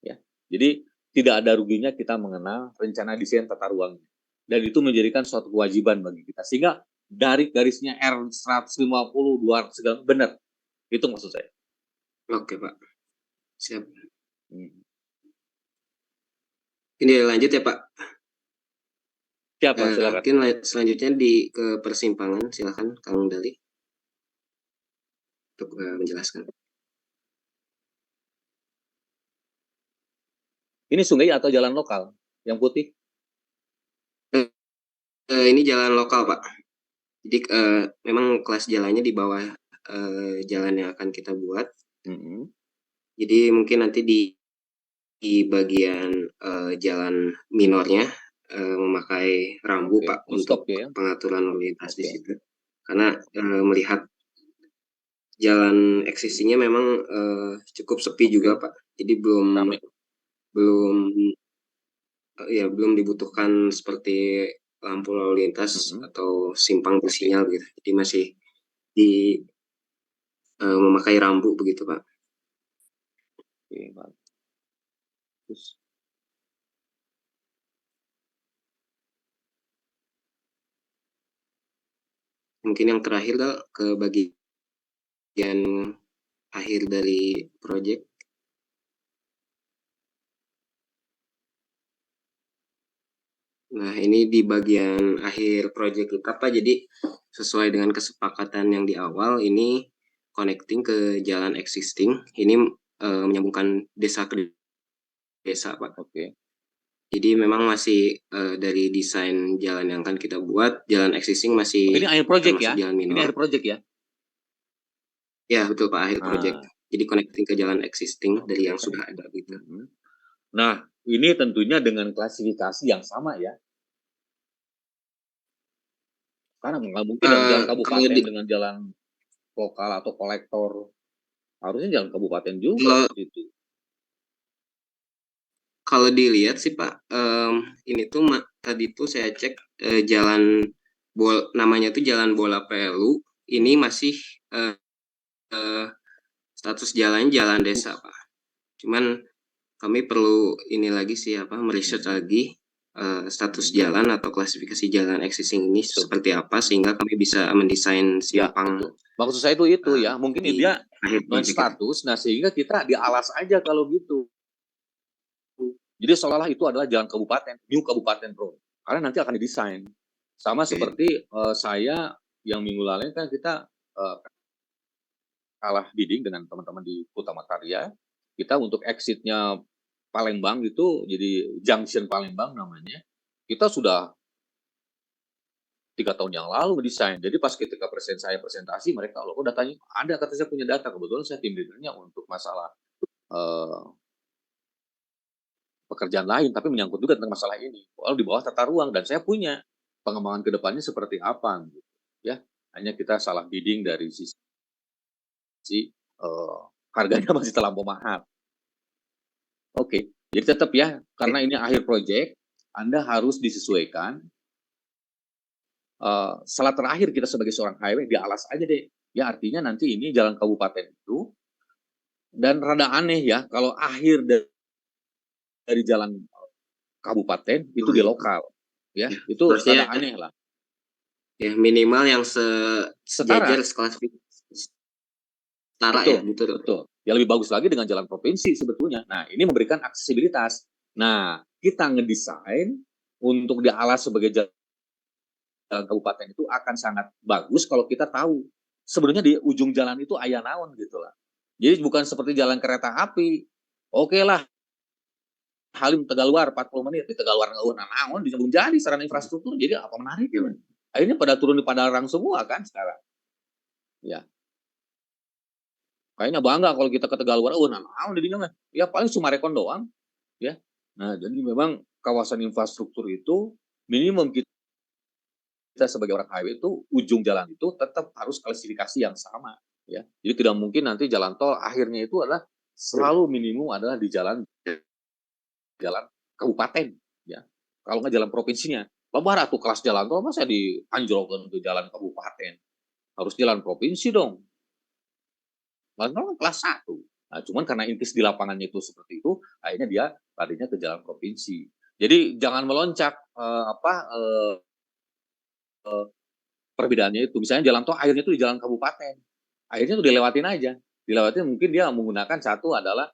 Ya. Jadi tidak ada ruginya kita mengenal rencana desain tata ruangnya. Dan itu menjadikan suatu kewajiban bagi kita. Sehingga dari garisnya R150, 200, segala benar. Itu maksud saya. Oke Pak. Siap. Ini lanjut ya Pak. Siapa? Silakan. Mungkin selanjutnya ke persimpangan. Silakan Kang Dali untuk menjelaskan. Ini sungai atau jalan lokal? Yang putih? Ini jalan lokal Pak. Jadi memang kelas jalannya di bawah jalan yang akan kita buat. Jadi mungkin nanti di bagian jalan minornya memakai rambu Pak untuk pengaturan lalu lintas di situ. Karena melihat jalan eksisinya memang cukup sepi juga Pak. Jadi belum dibutuhkan seperti lampu lalu lintas atau simpang bersinyal gitu. Jadi masih memakai rambu begitu Pak. Oke, bagus. Mungkin yang terakhir ke bagian akhir dari proyek. Nah, ini di bagian akhir proyek kita Pak. Jadi sesuai dengan kesepakatan yang di awal, ini connecting ke jalan existing. Ini menyambungkan desa ke desa Pak. Oke. Jadi memang masih dari desain jalan yang akan kita buat, jalan existing masih ini akhir proyek ya? Jalan minor. Ini akhir proyek ya? Ya betul Pak, akhir proyek. Jadi connecting ke jalan existing dari yang sudah ada gitu. Nah, ini tentunya dengan klasifikasi yang sama ya. Karena nggak mungkin jalan kabupaten dengan jalan lokal atau kolektor. Harusnya jalan kabupaten juga gitu. Kalau dilihat sih Pak, ini tuh tadi tuh saya cek jalan namanya tuh Jalan Bola Pelu. ini masih eh, eh, status jalannya jalan desa, Pak. Cuman kami perlu ini lagi sih meriset lagi status jalan atau klasifikasi jalan existing ini seperti apa sehingga kami bisa mendesain Ya, simpang betul. Maksud saya itu ya, mungkin di dia akhir non project. status, nah sehingga kita dialas aja kalau gitu. Jadi seolah-olah itu adalah jalan kabupaten, new kabupaten bro. Karena nanti akan didesain. Sama seperti saya yang minggu lalu kan kita kalah bidding dengan teman-teman di Utama Karya. Kita untuk exitnya Palembang itu jadi Junction Palembang namanya. Kita sudah 3 tahun yang lalu mendesain. Jadi pas ketika saya presentasi, mereka loh datanya ada, kata saya punya data. Kebetulan saya tim leadernya untuk masalah pekerjaan lain, tapi menyangkut juga tentang masalah ini. Lalu di bawah tata ruang, dan saya punya pengembangan ke depannya seperti apa. Gitu. Ya, hanya kita salah bidding dari sisi harganya masih terlampau mahal. Oke, jadi tetap ya, karena ini akhir proyek, Anda harus disesuaikan. Setelah terakhir kita sebagai seorang highway dialas aja deh. Ya artinya nanti ini jalan kabupaten itu, dan rada aneh ya kalau akhir dari jalan kabupaten itu di lokal, ya itu rada aneh lah. Ya minimal yang sejajar sekelas setara ya, betul. Yang lebih bagus lagi dengan jalan provinsi sebetulnya. Nah ini memberikan aksesibilitas. Nah kita ngedesain untuk dialas sebagai jalan kabupaten itu akan sangat bagus kalau kita tahu sebenarnya di ujung jalan itu aya naon gitu lah. Jadi bukan seperti jalan kereta api. Oke lah, Halim Tegaluar 40 menit di Tegaluar naon belum jadi sarana infrastruktur, jadi apa menarik ya? Akhirnya pada turun di Padalarang semua kan sekarang. Ya. Kayaknya bangga kalau kita ke Tegaluar, naon di dinya mah. Ya paling Sumarekon doang, ya. Nah, jadi memang kawasan infrastruktur itu minimum kita sebagai orang highway itu ujung jalan itu tetap harus klasifikasi yang sama ya. Jadi tidak mungkin nanti jalan tol akhirnya itu adalah selalu minimum adalah di jalan kabupaten ya. Kalau nggak jalan provinsinya, lebar tuh kelas jalan tol masa dianjlokkan ke jalan kabupaten. Harus jalan provinsi dong. Malah kelas 1. Nah, cuman karena intis di lapangannya itu seperti itu, akhirnya dia larinya ke jalan provinsi. Jadi jangan meloncat perbedaannya itu. Misalnya jalan tol akhirnya itu di jalan kabupaten. Akhirnya itu dilewatin aja. Dilewatin mungkin dia menggunakan satu adalah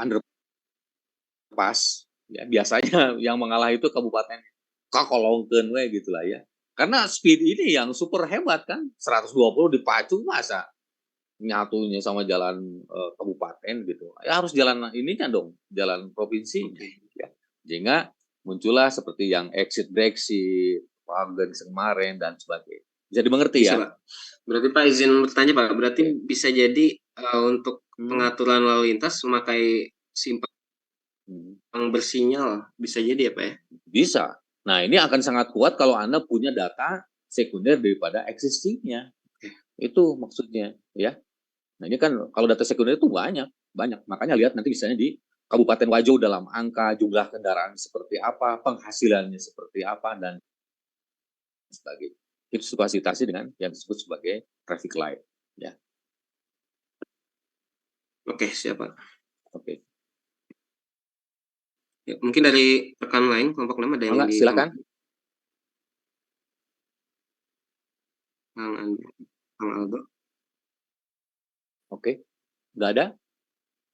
underpass. Ya, biasanya yang mengalah itu kabupaten Kakolongkeun we gitulah ya. Karena speed ini yang super hebat kan, 120 dipacu masa nyatunya sama jalan kabupaten gitu. Ya harus jalan ininya dong, jalan provinsi. Ya. Sehingga muncullah seperti yang exit Brexit, Wagen kemarin dan sebagainya. Bisa dimengerti bisa, ya? Pak. Berarti Pak izin bertanya Pak, berarti bisa jadi untuk pengaturan lalu lintas memakai simpang bersinyal bisa jadi ya Pak ya? Bisa. Nah ini akan sangat kuat kalau Anda punya data sekunder daripada existing-nya. Itu maksudnya ya. Nah ini kan kalau data sekunder itu banyak. Makanya lihat nanti misalnya di Kabupaten Wajo dalam angka jumlah kendaraan seperti apa, penghasilannya seperti apa, dan sebagainya. Itu fasilitasi dengan yang disebut sebagai traffic light. Ya. Oke, siap Pak. Oke. Ya, mungkin dari rekan lain kelompok 6 ada yang silakan. Kang Aldo. Oke. Nggak ada?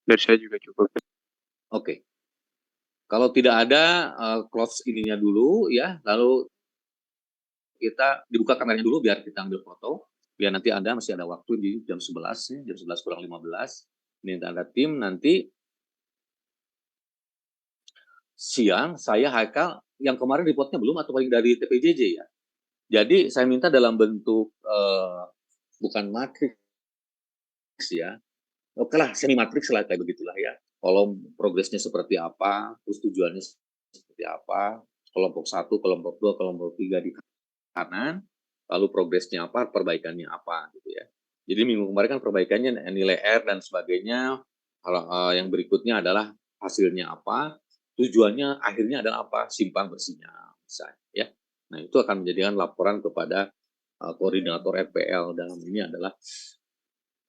Dari saya juga cukup. Oke. Kalau tidak ada, close ininya dulu ya, lalu kita dibuka kameranya dulu biar kita ambil foto, biar nanti Anda masih ada waktu di jam 11 ya, jam 11 kurang 15. Ini Anda tim nanti siang saya Haikal yang kemarin reportnya belum atau paling dari TPJJ ya. Jadi saya minta dalam bentuk bukan matriks ya. Oke lah, semi matriks lah kayak begitulah ya. Kolom progresnya seperti apa, terus tujuannya seperti apa, kelompok 1, kelompok 2, kelompok 3 di kanan, lalu progresnya apa, perbaikannya apa gitu ya. Jadi minggu kemarin kan perbaikannya nilai R dan sebagainya. Yang berikutnya adalah hasilnya apa, tujuannya akhirnya adalah apa, simpang bersinyal misalnya ya. Nah itu akan menjadikan laporan kepada koordinator RPL dalam ini adalah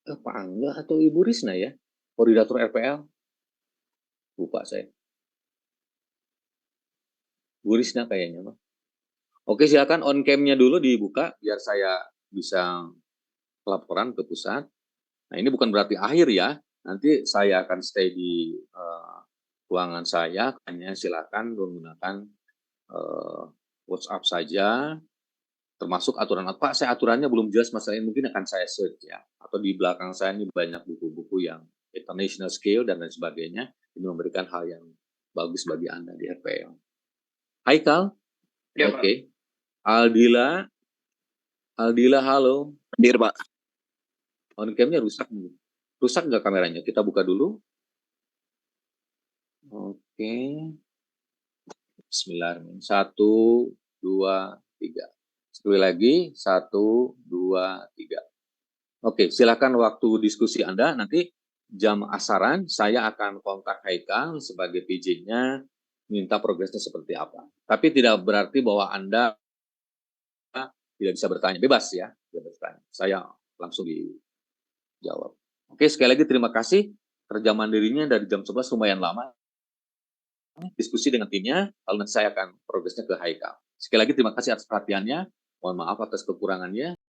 Pak Angga atau Ibu Risna ya, koordinator RPL, lupa saya. Bu Risna kayaknya, Pak. Oke, silakan on cam-nya dulu dibuka biar saya bisa laporan ke pusat. Nah, ini bukan berarti akhir ya. Nanti saya akan stay di ruangan saya, hanya silakan menggunakan WhatsApp saja, termasuk aturan apa. Saya aturannya belum jelas masalahnya, mungkin akan saya search ya. Atau di belakang saya ini banyak buku-buku yang international scale dan lain sebagainya. Ini memberikan hal yang bagus bagi Anda di RPL. Haikal? Ya, Oke. Aldila, halo. Hadir, Pak. On cam-nya rusak nih. Rusak nggak kameranya? Kita buka dulu. Oke. Bismillahirrahmanirrahim. 1, 2, 3. Sekali lagi. 1, 2, 3. Oke, silakan waktu diskusi Anda. Nanti jam asaran saya akan kontak Haikal sebagai PJ-nya, minta progresnya seperti apa. Tapi tidak berarti bahwa Anda tidak bisa bertanya. Bebas ya. Bertanya. Saya langsung dijawab. Oke, sekali lagi terima kasih. Kerja mandirinya dari jam 11 lumayan lama. Diskusi dengan timnya, lalu nanti saya akan progresnya ke Haikal. Sekali lagi terima kasih atas perhatiannya. Mohon maaf atas kekurangannya.